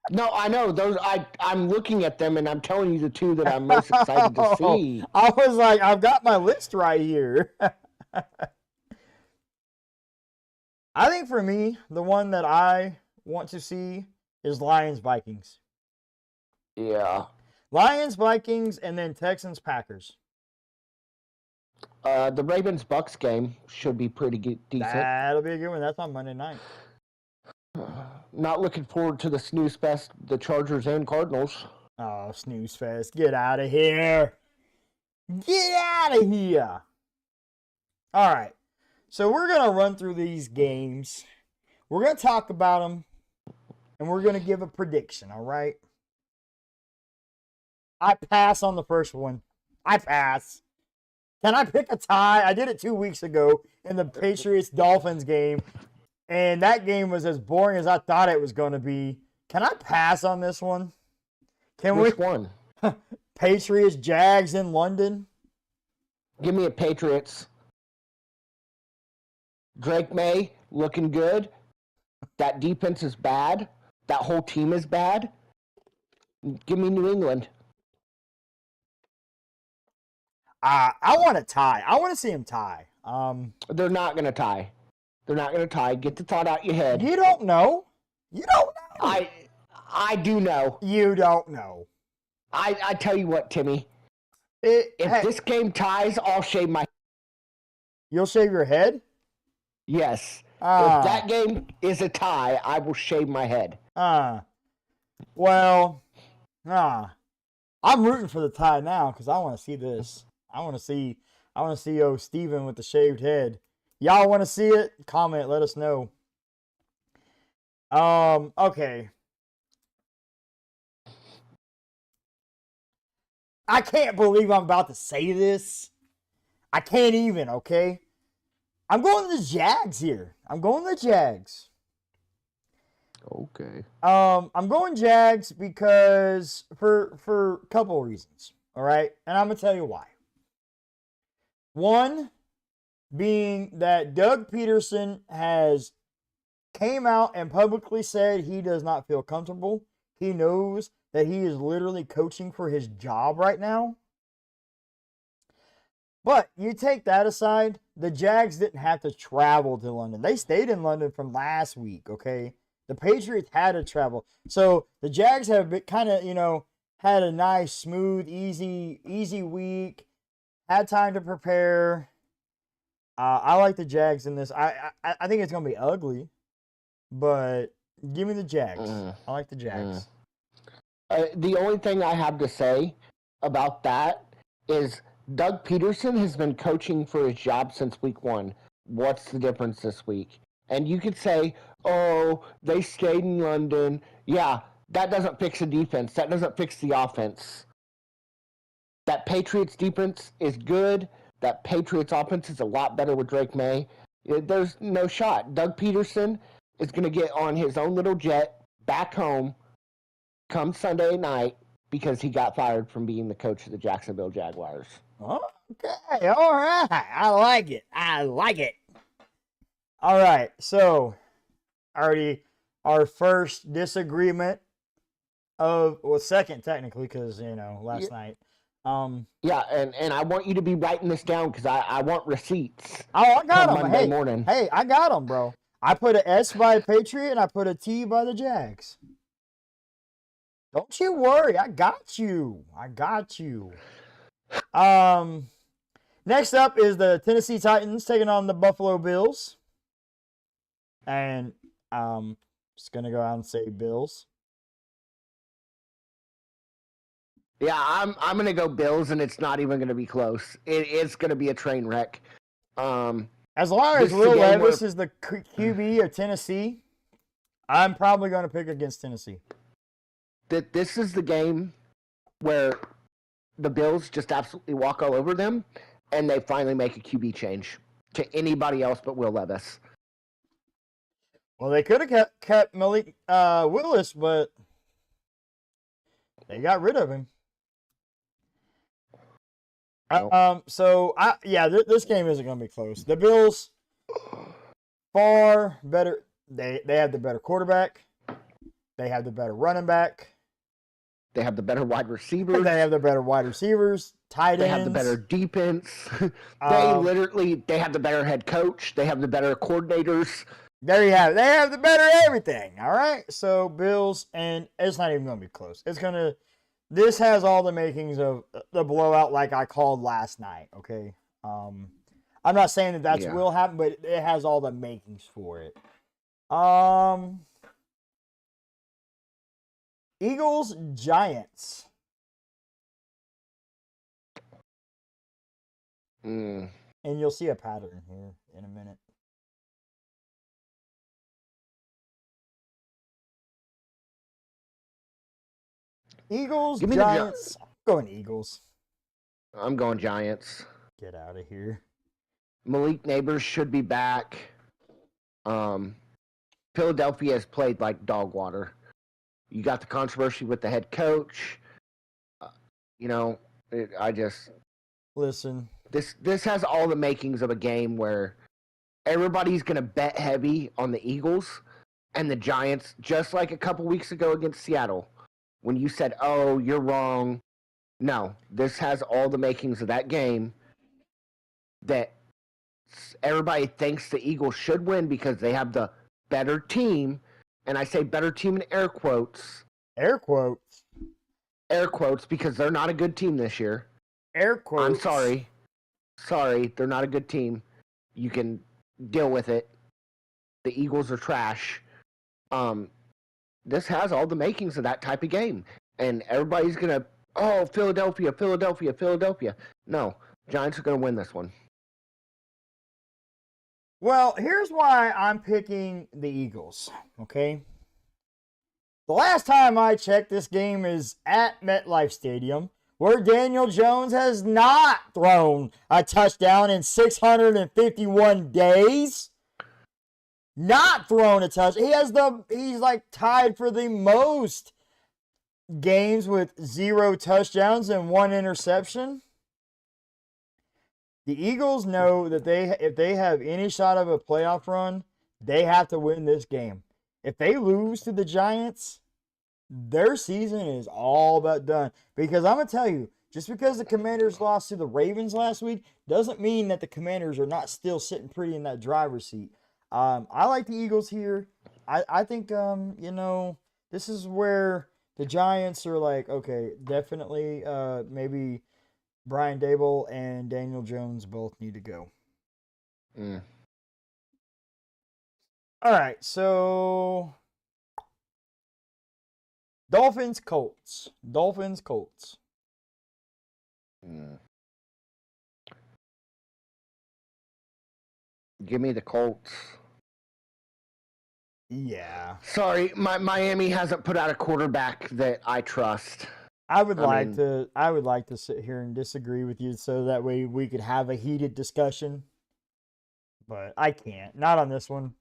No, I know those. I'm looking at them and I'm telling you the two that I'm most excited to see. I was like, I've got my list right here. I think for me, the one that I want to see is Lions Vikings. Yeah. Lions Vikings and then Texans Packers. The Ravens Bucks game should be pretty decent. That'll be a good one. That's on Monday night. Not looking forward to the snooze fest, the Chargers and Cardinals. Oh, snooze fest. Get out of here. Get out of here. All right. So we're going to run through these games. We're going to talk about them. And we're going to give a prediction, all right? I pass on the first one. I pass. Can I pick a tie? I did it 2 weeks ago in the Patriots-Dolphins game. And that game was as boring as I thought it was going to be. Can I pass on this one? Which one? Patriots, Jags in London. Give me a Patriots. Drake May looking good. That defense is bad. That whole team is bad. Give me New England. I want to tie. I want to see him tie. They're not going to tie. They're not going to tie. Get the thought out your head. You don't know. You don't know. I do know. You don't know. I tell you what, Timmy. If this game ties, I'll shave my... You'll shave your head? Yes. If that game is a tie, I will shave my head. Well, I'm rooting for the tie now because I want to see this. I want to see Steven with the shaved head. Y'all want to see it? Comment, let us know. Okay. I can't believe I'm about to say this. I can't even, okay? I'm going to the Jags here. I'm going to the Jags. Okay. I'm going Jags because for a couple of reasons, all right? And I'm going to tell you why. One being that Doug Peterson has came out and publicly said he does not feel comfortable. He knows that he is literally coaching for his job right now. But you take that aside, the Jags didn't have to travel to London. They stayed in London from last week, okay? The Patriots had to travel. So the Jags have kind of, had a nice, smooth, easy week. Had time to prepare. I like the Jags in this. I think it's gonna be ugly, but give me the Jags. I like the Jags. The only thing I have to say about that is Doug Peterson has been coaching for his job since week 1. What's the difference this week? And you could say, oh, they stayed in London. Yeah, that doesn't fix the defense. That doesn't fix the offense. That Patriots defense is good. That Patriots offense is a lot better with Drake May. There's no shot. Doug Peterson is going to get on his own little jet back home come Sunday night because he got fired from being the coach of the Jacksonville Jaguars. Okay, all right. I like it. I like it. All right, so already our first disagreement second technically because, last night. Yeah, and I want you to be writing this down because I want receipts. Oh, I got them. Monday morning. Hey, I got them, bro. I put an S by the Patriot and I put a T by the Jags. Don't you worry. I got you. Next up is the Tennessee Titans taking on the Buffalo Bills. And just going to go out and say Bills. Yeah, I'm going to go Bills, and it's not even going to be close. It's going to be a train wreck. As long as Will Levis is the QB of Tennessee, I'm probably going to pick against Tennessee. This is the game where the Bills just absolutely walk all over them, and they finally make a QB change to anybody else but Will Levis. Well, they could have kept Malik Willis, but they got rid of him. Nope. This game isn't going to be close. The Bills far better. They have the better quarterback. They have the better running back. They have the better wide receivers. They have the better wide receivers. Tight ends. They have the better defense. They have the better head coach. They have the better coordinators. There you have it. They have the better everything. All right. So Bills, and it's not even going to be close. This has all the makings of the blowout like I called last night. Okay. I'm not saying that will happen, but it has all the makings for it. Eagles, Giants. And you'll see a pattern here in a minute. Eagles, Giants. I'm going Eagles. I'm going Giants. Get out of here. Malik Neighbors should be back. Philadelphia has played like dog water. You got the controversy with the head coach. Listen. This has all the makings of a game where everybody's going to bet heavy on the Eagles and the Giants, just like a couple weeks ago against Seattle. When you said, oh, you're wrong. No, this has all the makings of that game that everybody thinks the Eagles should win because they have the better team. And I say better team in air quotes. Air quotes? Air quotes because they're not a good team this year. Air quotes? I'm sorry. Sorry, they're not a good team. You can deal with it. The Eagles are trash. This has all the makings of that type of game. And everybody's going to, Philadelphia. No, Giants are going to win this one. Well, here's why I'm picking the Eagles, okay? The last time I checked, this game is at MetLife Stadium, where Daniel Jones has not thrown a touchdown in 651 days. Not thrown a touch. He's like tied for the most games with 0 touchdowns and 1 interception. The Eagles know that if they have any shot of a playoff run, they have to win this game. If they lose to the Giants, their season is all but done. Because I'm going to tell you, just because the Commanders lost to the Ravens last week doesn't mean that the Commanders are not still sitting pretty in that driver's seat. I like the Eagles here. I think, this is where the Giants are like, okay, definitely maybe Brian Dable and Daniel Jones both need to go. Mm. All right, so Dolphins, Colts. Dolphins, Colts. Mm. Give me the Colts. Yeah. Sorry, Miami hasn't put out a quarterback that I trust. I would like to sit here and disagree with you so that way we could have a heated discussion. But I can't. Not on this one.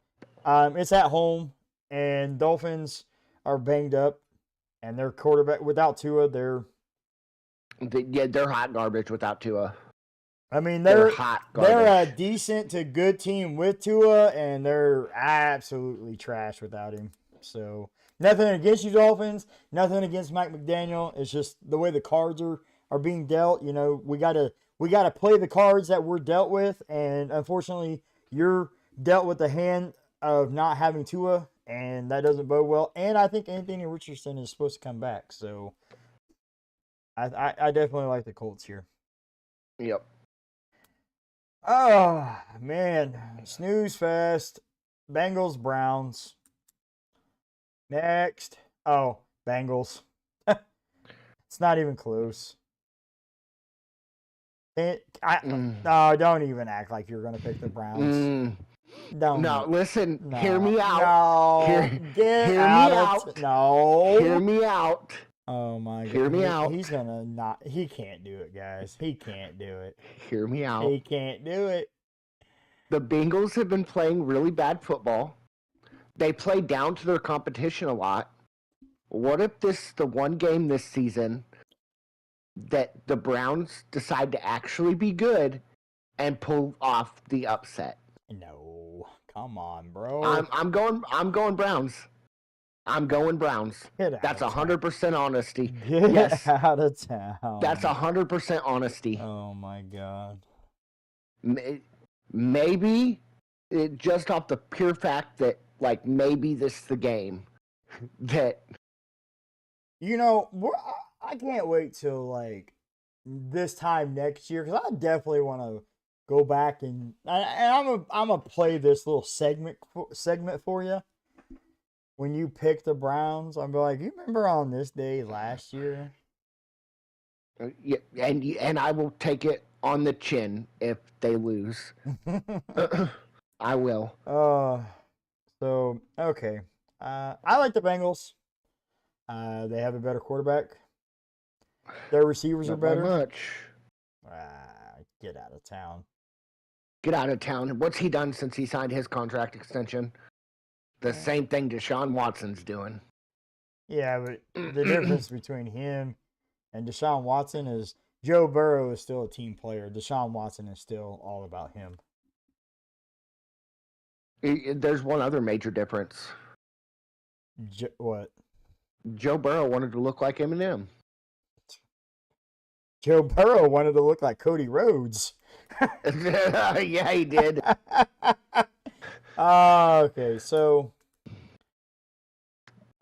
It's at home and Dolphins are banged up and their quarterback without Tua, they're hot garbage without Tua. I mean They're hot garbage. They're a decent to good team with Tua and they're absolutely trash without him. So nothing against you Dolphins, nothing against Mike McDaniel. It's just the way the cards are being dealt. You know, we gotta play the cards that we're dealt with, and unfortunately, you're dealt with the hand of not having Tua, and that doesn't bode well. And I think Anthony Richardson is supposed to come back, so I definitely like the Colts here. Yep. Oh man, snooze fest. Bengals Browns. Next. Oh, Bengals. It's not even close. No, don't even act like you're going to pick the Browns. Don't. No, listen. No, hear me out. No, hear me out. No. Hear me out. Oh my God. Hear me out. He's going to not. He can't do it, guys. He can't do it. Hear me out. He can't do it. The Bengals have been playing really bad football. They play down to their competition a lot. What if this is the one game this season that the Browns decide to actually be good and pull off the upset? No, come on, bro. I'm going Browns. I'm going Browns. That's 100% honesty. Get out of town. That's 100% honesty. Oh my God. Maybe just off the pure fact that like maybe this is the game that I can't wait till like this time next year because I definitely want to go back and I'm gonna play this little segment for you. When you pick the Browns, I'm like, you remember on this day last year? Yeah, and I will take it on the chin if they lose. I will. So okay. I like the Bengals. They have a better quarterback. Their receivers are better. Not much. Get out of town. Get out of town. What's he done since he signed his contract extension? The same thing Deshaun Watson's doing. Yeah, but the difference between him and Deshaun Watson is Joe Burrow is still a team player. Deshaun Watson is still all about him. There's one other major difference. What? Joe Burrow wanted to look like Eminem. Joe Burrow wanted to look like Cody Rhodes. Yeah, he did. Okay, so.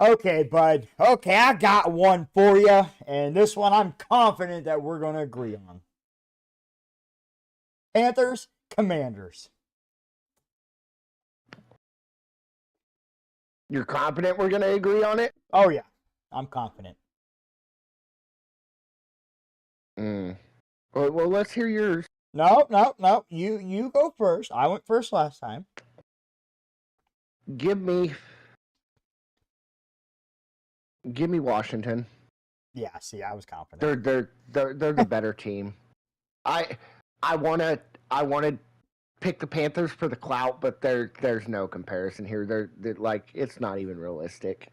Okay, bud. Okay, I got one for you. And this one I'm confident that we're going to agree on. Panthers, Commanders. You're confident we're going to agree on it? Oh, yeah. I'm confident. Well, let's hear yours. No. You go first. I went first last time. Give me Washington. Yeah, see, I was confident. They're the better team. I want to pick the Panthers for the clout, but there's no comparison here. They're like it's not even realistic.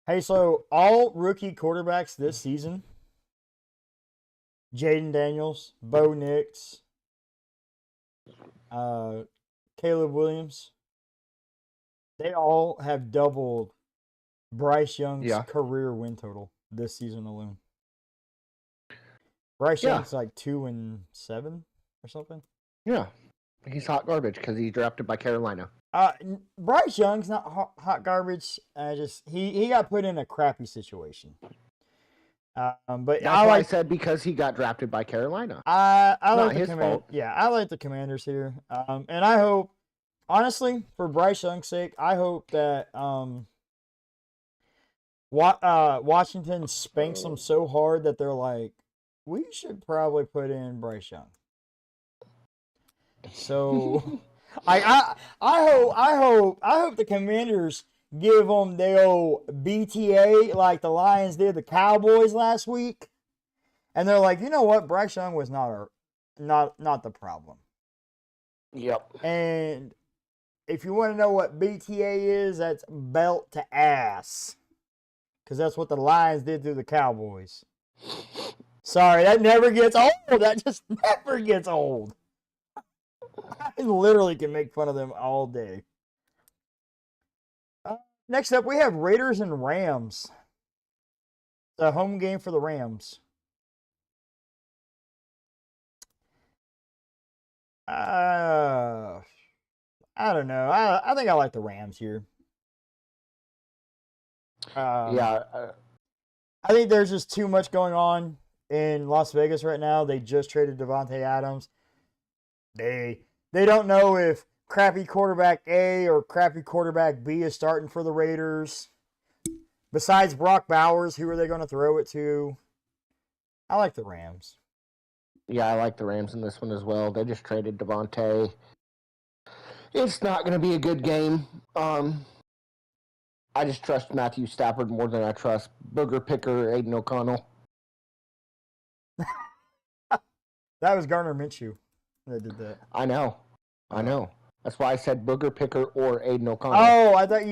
Hey, so all rookie quarterbacks this season, Jaden Daniels, Bo Nix, Caleb Williams, they all have doubled Bryce Young's career win total this season alone. Bryce Young's like 2-7 or something. Yeah, he's hot garbage because he's drafted by Carolina. Bryce Young's not hot garbage. He got put in a crappy situation. But That's I why I like said because he got drafted by Carolina. I Not like the his fault. Yeah, I like the Commanders here. And I hope, honestly, for Bryce Young's sake, I hope that Washington spanks them so hard that they're like, we should probably put in Bryce Young. So, I hope the Commanders give them the old BTA like the Lions did the Cowboys last week, and they're like, you know what, Bryce Young was not the problem. Yep. And if you want to know what BTA is, that's belt to ass, because that's what the Lions did to the Cowboys. Sorry, that never gets old. That just never gets old. I literally can make fun of them all day. Next up, we have Raiders and Rams. The home game for the Rams. I don't know. I think I like the Rams here. Yeah. I think there's just too much going on in Las Vegas right now. They just traded Devontae Adams. They don't know if crappy quarterback A or crappy quarterback B is starting for the Raiders. Besides Brock Bowers, who are they going to throw it to? I like the Rams. Yeah, I like the Rams in this one as well. They just traded Devontae. It's not going to be a good game. I just trust Matthew Stafford more than I trust Booger Picker, Aiden O'Connell. That was Gardner Minshew that did that. I know. That's why I said Booger Picker or Aiden O'Connell. Oh, I thought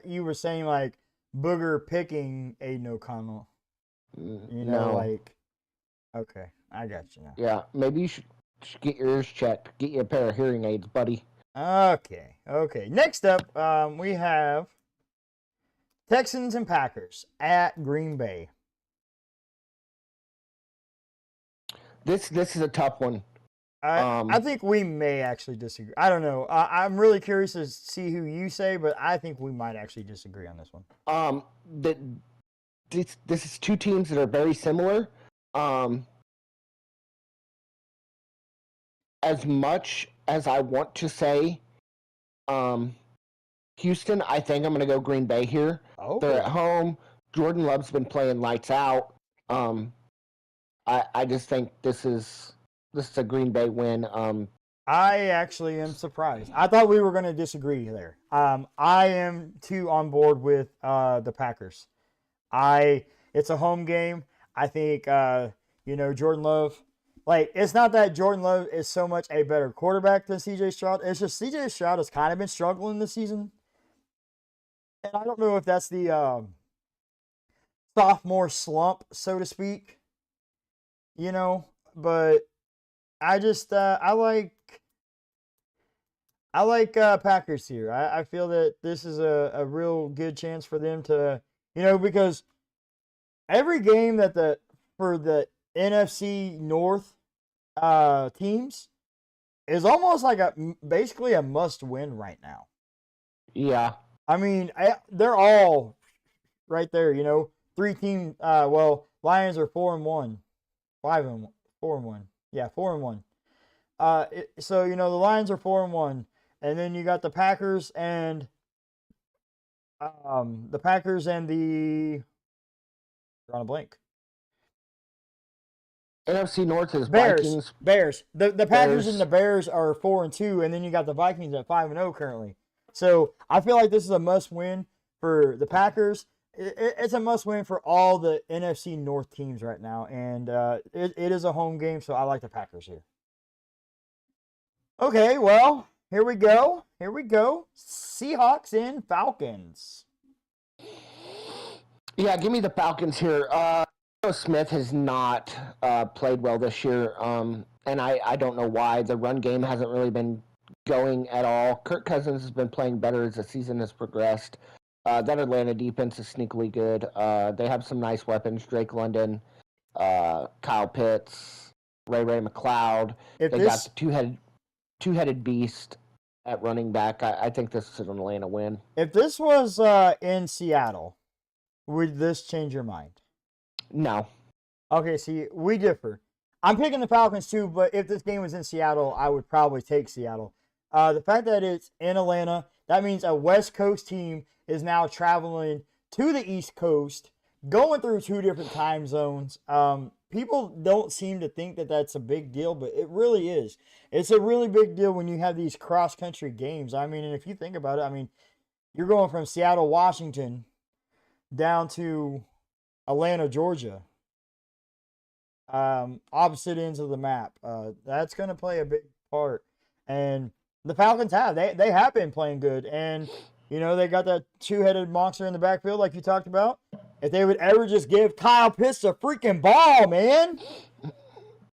you were saying like Booger picking Aiden O'Connell. You know, no. like, okay, I got you now. Yeah, maybe you should get your ears checked. Get you a pair of hearing aids, buddy. Okay. Next up, we have Texans and Packers at Green Bay. This is a tough one. I think we may actually disagree. I don't know. I'm really curious to see who you say, but I think we might actually disagree on this one. This is two teams that are very similar. As much as I want to say, Houston, I think I'm going to go Green Bay here. Oh, they're at home. Jordan Love's been playing lights out. I just think this is a Green Bay win. I actually am surprised. I thought we were going to disagree there. I am too on board with the Packers. It's a home game. I think Jordan Love. Like, it's not that Jordan Love is so much a better quarterback than C.J. Stroud. It's just C.J. Stroud has kind of been struggling this season, and I don't know if that's the sophomore slump, so to speak. But I just I like Packers here. I feel that this is a real good chance for them to, because every game that for the NFC North teams is almost like basically a must win right now. Yeah. I mean, they're all right there, 3 team Lions are 4-1. 4-1. Yeah, 4-1. So the Lions are 4-1, and then you got the Packers and the drawing a blank. NFC North is Vikings. Bears. The Packers Bears. and the Bears are 4-2, and then you got the Vikings at 5-0 currently. So I feel like this is a must win for the Packers. It's a must win for all the NFC North teams right now, and it is a home game, so I like the Packers here. Okay, well, here we go. Seahawks and Falcons. Yeah, give me the Falcons here. Smith has not played well this year, and I don't know why. The run game hasn't really been going at all. Kirk Cousins has been playing better as the season has progressed. That Atlanta defense is sneakily good. They have some nice weapons. Drake London, Kyle Pitts, Ray McLeod. Got the two-headed beast at running back. I think this is an Atlanta win. If this was in Seattle, would this change your mind? No. Okay, see, we differ. I'm picking the Falcons too, but if this game was in Seattle, I would probably take Seattle. The fact that it's in Atlanta, that means a West Coast team is now traveling to the East Coast, going through two different time zones. People don't seem to think that that's a big deal, but it really is. It's a really big deal when you have these cross country games. I mean, and if you think about it, I mean, you're going from Seattle, Washington, down to Atlanta, Georgia, opposite ends of the map. That's going to play a big part. And the Falcons they have been playing good, and they got that two-headed monster in the backfield like you talked about. If they would ever just give Kyle Pitts a freaking ball, man.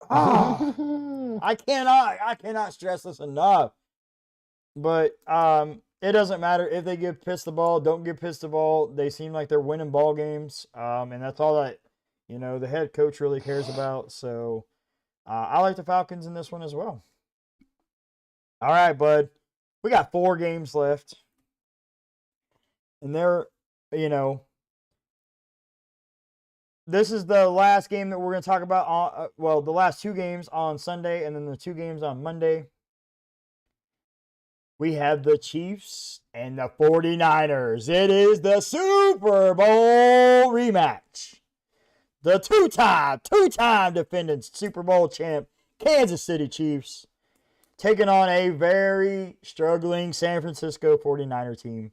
Oh, I cannot stress this enough. But it doesn't matter if they give Pitts the ball, don't give Pitts the ball. They seem like they're winning ball games, and that's all that the head coach really cares about. So I like the Falcons in this one as well. All right, bud. We got 4 games left. And this is the last game that we're going to talk about. The last 2 games on Sunday and then the 2 games on Monday. We have the Chiefs and the 49ers. It is the Super Bowl rematch. The two-time defending Super Bowl champ, Kansas City Chiefs, taking on a very struggling San Francisco 49er team.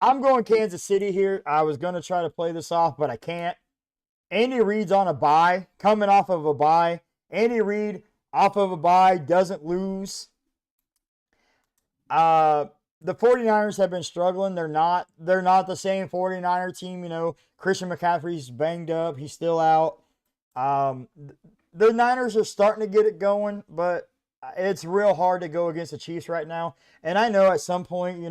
I'm going Kansas City here. I was going to try to play this off, but I can't. Andy Reid's on a bye, coming off of a bye. Andy Reid off of a bye, doesn't lose. The 49ers have been struggling. They're not the same 49er team. Christian McCaffrey's banged up. He's still out. The Niners are starting to get it going, but it's real hard to go against the Chiefs right now. And I know at some point,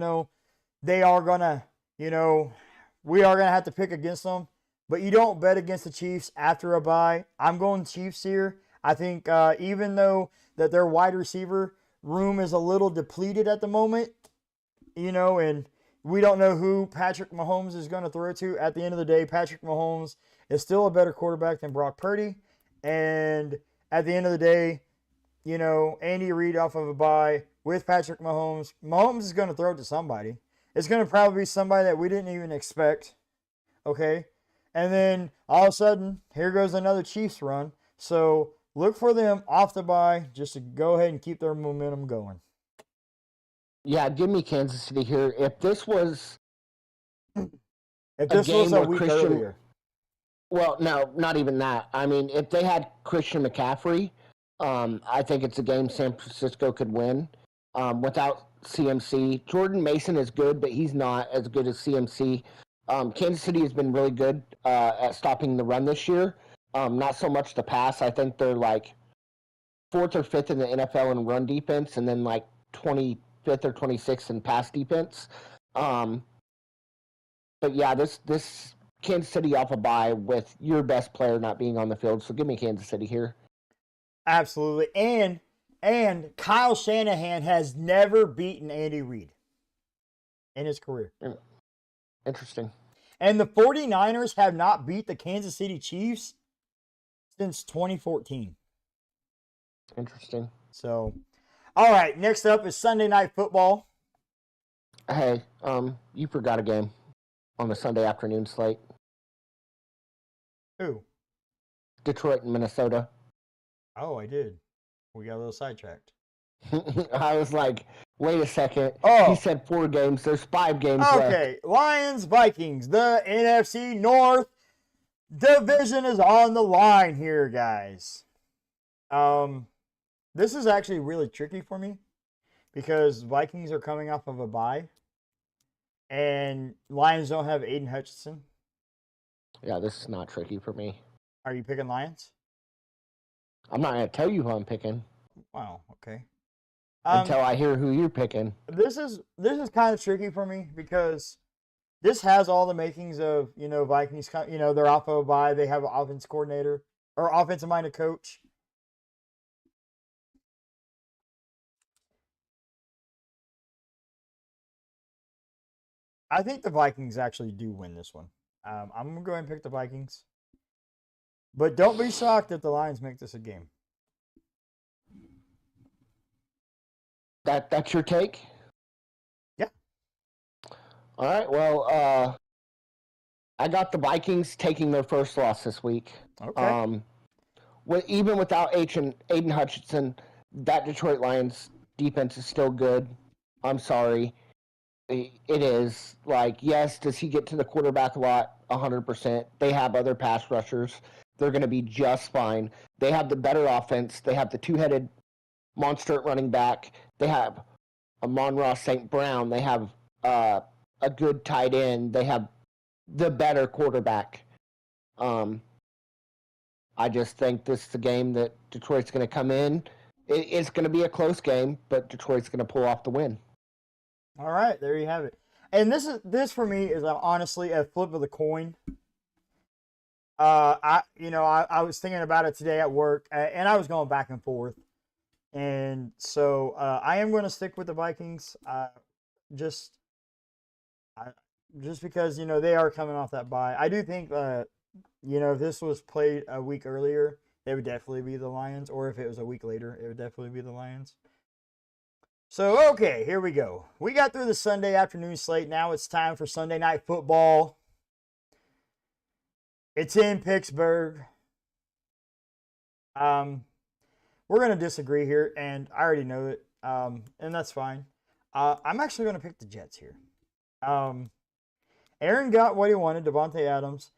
they are going to, we are going to have to pick against them. But you don't bet against the Chiefs after a bye. I'm going Chiefs here. I think even though that their wide receiver room is a little depleted at the moment, and we don't know who Patrick Mahomes is going to throw to. At the end of the day, Patrick Mahomes is still a better quarterback than Brock Purdy. And at the end of the day, Andy Reid off of a bye with Patrick Mahomes. Mahomes is going to throw it to somebody. It's going to probably be somebody that we didn't even expect. Okay? And then all of a sudden, here goes another Chiefs run. So look for them off the bye just to go ahead and keep their momentum going. Yeah, give me Kansas City here. If this was a week earlier. Well, no, not even that. I mean, if they had Christian McCaffrey, I think it's a game San Francisco could win. Without CMC, Jordan Mason is good, but he's not as good as CMC. Kansas City has been really good at stopping the run this year. Not so much the pass. I think they're like 4th or 5th in the NFL in run defense, and then like 25th or 26th in pass defense. But yeah, this Kansas City off a bye with your best player not being on the field. So give me Kansas City here. Absolutely. And Kyle Shanahan has never beaten Andy Reid in his career. Interesting. And the 49ers have not beat the Kansas City Chiefs since 2014. Interesting. So, all right, next up is Sunday Night Football. Hey, you forgot a game on the Sunday afternoon slate. Who? Detroit and Minnesota. Oh, I did. We got a little sidetracked. I was like, wait a second. Oh. He said 4 games. There's 5 games left. Okay, Lions, Vikings. The NFC North division is on the line here, guys. This is actually really tricky for me because Vikings are coming off of a bye and Lions don't have Aiden Hutchinson. Yeah, this is not tricky for me. Are you picking Lions? I'm not going to tell you who I'm picking. Wow, okay. Until I hear who you're picking. This is kind of tricky for me because this has all the makings of, Vikings, they're off of a bye, they have an offense coordinator or offensive-minded coach. I think the Vikings actually do win this one. I'm going to go ahead and pick the Vikings. But don't be shocked if the Lions make this a game. That's your take? Yeah. All right. Well, I got the Vikings taking their first loss this week. Okay. Even without Aiden Hutchinson, that Detroit Lions defense is still good. I'm sorry. It is. Like, yes, does he get to the quarterback a lot? 100%. They have other pass rushers. They're going to be just fine. They have the better offense. They have the two-headed monster at running back. They have Amon-Ra St. Brown. They have a good tight end. They have the better quarterback. I just think this is a game that Detroit's going to come in. It's going to be a close game, but Detroit's going to pull off the win. All right, there you have it. And this for me is honestly a flip of the coin. I was thinking about it today at work, and I was going back and forth, and so I am going to stick with the Vikings. Just because they are coming off that bye. I do think if this was played a week earlier, it would definitely be the Lions, or if it was a week later, it would definitely be the Lions. So, okay, here we go. We got through the Sunday afternoon slate. Now it's time for Sunday night football. It's in Pittsburgh. We're going to disagree here, and I already know it, and that's fine. I'm actually going to pick the Jets here. Aaron got what he wanted, Davante Adams.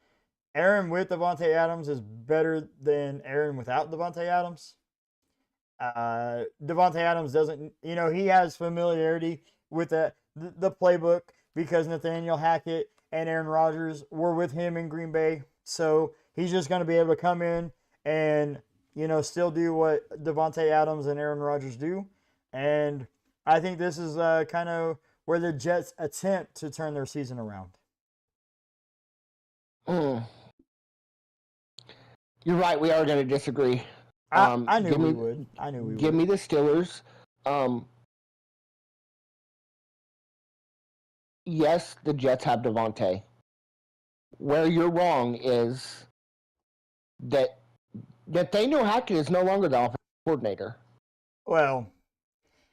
Aaron with Davante Adams is better than Aaron without Davante Adams. Davante Adams doesn't, he has familiarity with the playbook because Nathaniel Hackett and Aaron Rodgers were with him in Green Bay. So he's just going to be able to come in and, still do what Davante Adams and Aaron Rodgers do. And I think this is kind of where the Jets attempt to turn their season around. You're right. We are going to disagree. I knew we would. Give me the Steelers. Yes, the Jets have Davante. Where you're wrong is that Nathaniel Hackett is no longer the offensive coordinator. Well,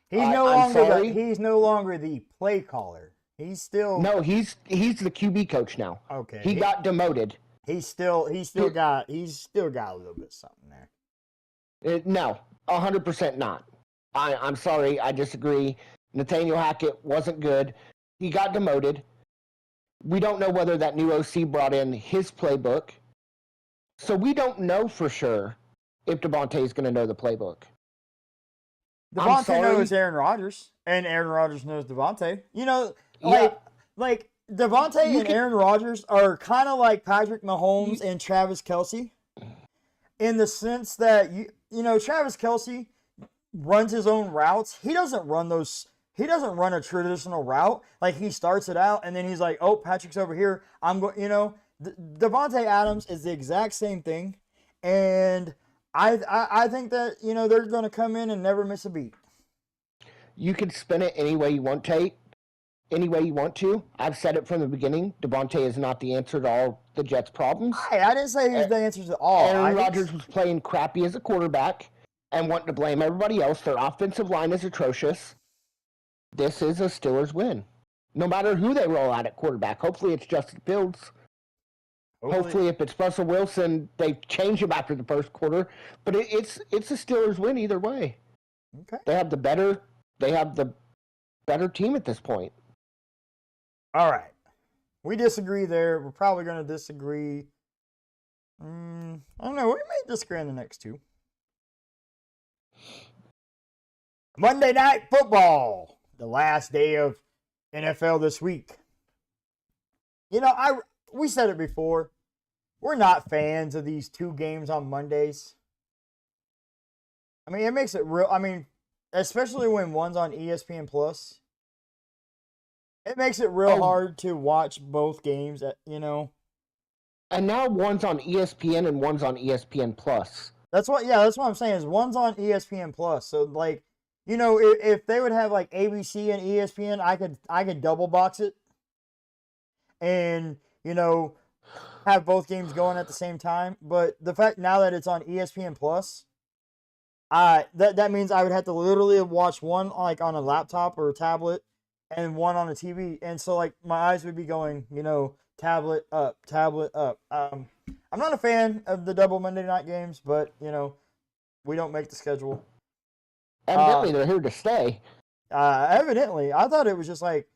he's no longer the play caller. He's still he's the QB coach now. Okay. He got demoted. He's still got a little bit of something there. No, 100% not. I'm sorry, I disagree. Nathaniel Hackett wasn't good. He got demoted. We don't know whether that new OC brought in his playbook. So we don't know for sure if Davante is going to know the playbook. Davante knows Aaron Rodgers, and Aaron Rodgers knows Davante. Like Davante and Aaron Rodgers are kind of like Patrick Mahomes and Travis Kelce, in the sense that Travis Kelce runs his own routes. He doesn't run a traditional route. Like, he starts it out and then he's like, "Oh, Patrick's over here. I'm going." Davante Adams is the exact same thing, and I think that they're going to come in and never miss a beat. You can spin it any way you want, Tate. Any way you want to. I've said it from the beginning. Davante is not the answer to all the Jets' problems. I didn't say he was the answer to all. Aaron Rodgers was playing crappy as a quarterback and wanting to blame everybody else. Their offensive line is atrocious. This is a Steelers win. No matter who they roll out at quarterback. Hopefully it's Justin Fields. Hopefully if it's Russell Wilson, they change him after the first quarter. But it's a Steelers win either way. Okay. They have the better team at this point. All right. We disagree there. We're probably going to disagree. I don't know. We may disagree on the next two. Monday Night Football. The last day of NFL this week. We said it before. We're not fans of these two games on Mondays. I mean, it makes it real. I mean, especially when one's on ESPN Plus. It makes it real hard to watch both games, And now one's on ESPN and one's on ESPN Plus. That's what I'm saying is one's on ESPN Plus. So if they would have like ABC and ESPN, I could double box it. And have both games going at the same time. But the fact now that it's on ESPN Plus, that means I would have to literally watch one like on a laptop or a tablet, and one on a TV, and so like my eyes would be going, tablet up, tablet up. I'm not a fan of the double Monday night games, but we don't make the schedule. Evidently, they're here to stay. Evidently, I thought it was just like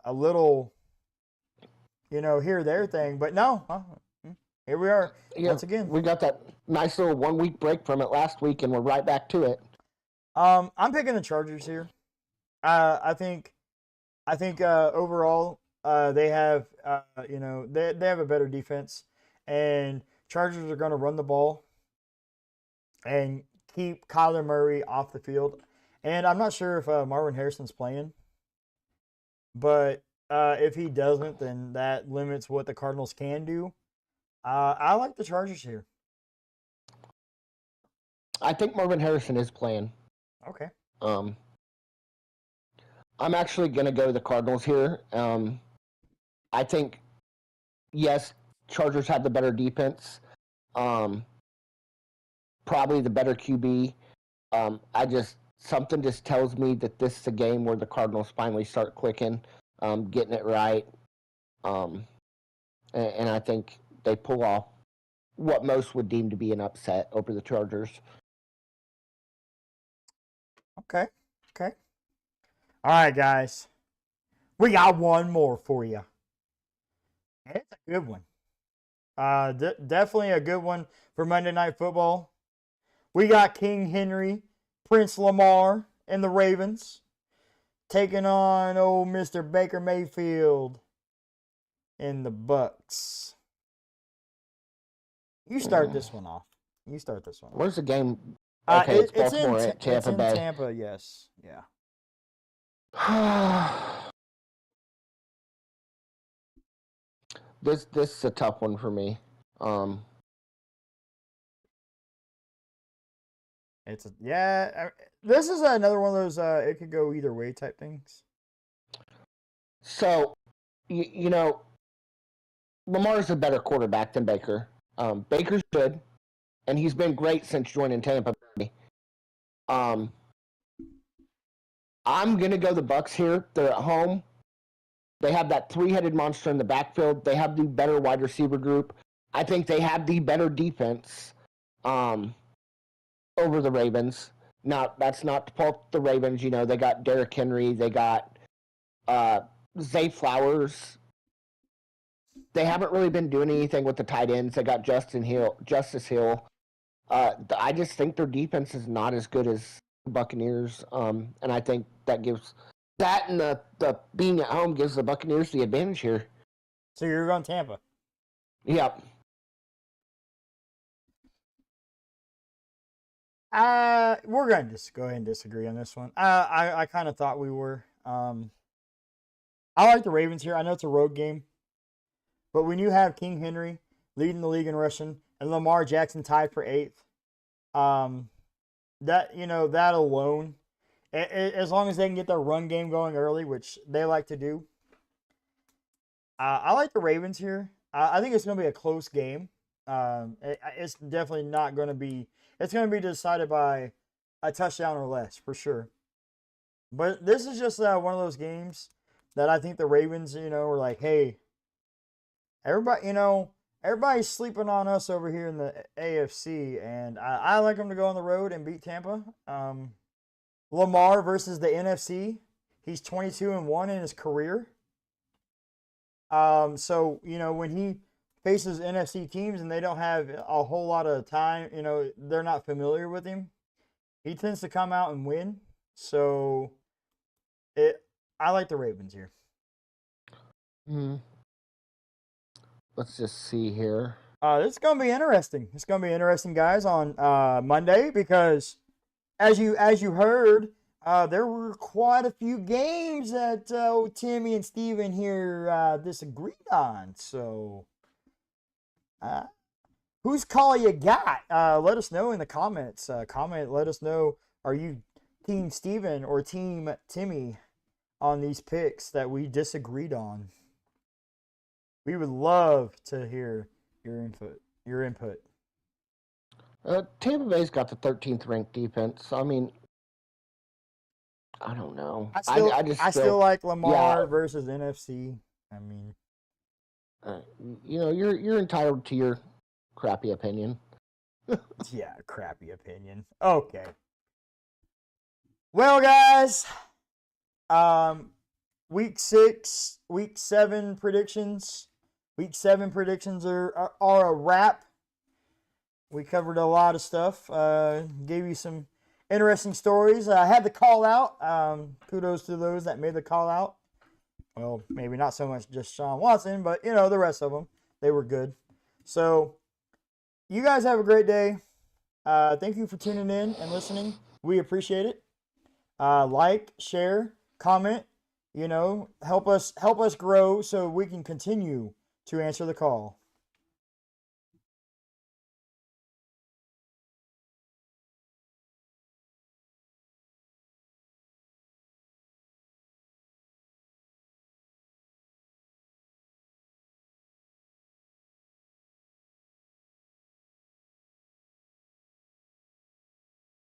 a little, here there thing, but no. Here we are once again. We got that nice little 1 week break from it last week, and we're right back to it. I'm picking the Chargers here. I think overall they have they have a better defense, and Chargers are going to run the ball and keep Kyler Murray off the field. And I'm not sure if Marvin Harrison's playing, but if he doesn't, then that limits what the Cardinals can do. I like the Chargers here. I think Marvin Harrison is playing. Okay. I'm actually going to go to the Cardinals here. I think, yes, Chargers have the better defense. Probably the better QB. Something just tells me that this is a game where the Cardinals finally start clicking, getting it right. And I think they pull off what most would deem to be an upset over the Chargers. Okay. All right, guys. We got one more for you. And it's a good one. Definitely a good one for Monday Night Football. We got King Henry, Prince Lamar, and the Ravens taking on old Mr. Baker Mayfield and the Bucks. You start this one off. Where's the game? Okay, it's Baltimore at Tampa it's in Bay. Tampa, yes. Yeah. This is a tough one for me. This is another one of those it could go either way type things. So, Lamar's a better quarterback than Baker. Baker's good, and he's been great since joining Tampa Bay. I'm gonna go the Bucks here. They're at home. They have that three-headed monster in the backfield. They have the better wide receiver group. I think they have the better defense over the Ravens. Now, that's not to fault the Ravens. They got Derrick Henry. They got Zay Flowers. They haven't really been doing anything with the tight ends. They got Justice Hill. I just think their defense is not as good as the Buccaneers. And I think that gives that and the being at home gives the Buccaneers the advantage here. So you're going Tampa? Yep. We're going to just go ahead and disagree on this one. I kind of thought we were. I like the Ravens here. I know it's a road game, but when you have King Henry leading the league in rushing and Lamar Jackson tied for 8th, that alone, as long as they can get their run game going early, which they like to do, I like the Ravens here. I think it's going to be a close game. It's definitely not going to be. It's going to be decided by a touchdown or less for sure. But this is just one of those games that I think the Ravens, are like, hey, everybody's sleeping on us over here in the AFC, and I like them to go on the road and beat Tampa. Lamar versus the NFC. He's 22-1 in his career. So when he faces NFC teams and they don't have a whole lot of time, they're not familiar with him, he tends to come out and win. So I like the Ravens here. Let's just see here. It's going to be interesting. It's going to be interesting, guys, on Monday because as you heard, there were quite a few games that Timmy and Steven here disagreed on. So whose call you got? Let us know in the comments. Let us know, are you Team Steven or Team Timmy on these picks that we disagreed on? We would love to hear your input. Your input. Tampa Bay's got the 13th ranked defense. I mean, I don't know. I still feel, like yeah. Lamar versus NFC. I mean, You're entitled to your crappy opinion. yeah, crappy opinion. Okay. Well, guys, week 6, week 7 predictions. Week 7 predictions are a wrap. We covered a lot of stuff. Gave you some interesting stories. I had the call out. Kudos to those that made the call out. Well, maybe not so much just Sean Watson, but the rest of them, they were good. So, you guys have a great day. Thank you for tuning in and listening. We appreciate it. Like, share, comment. Help us grow so we can continue to answer the call.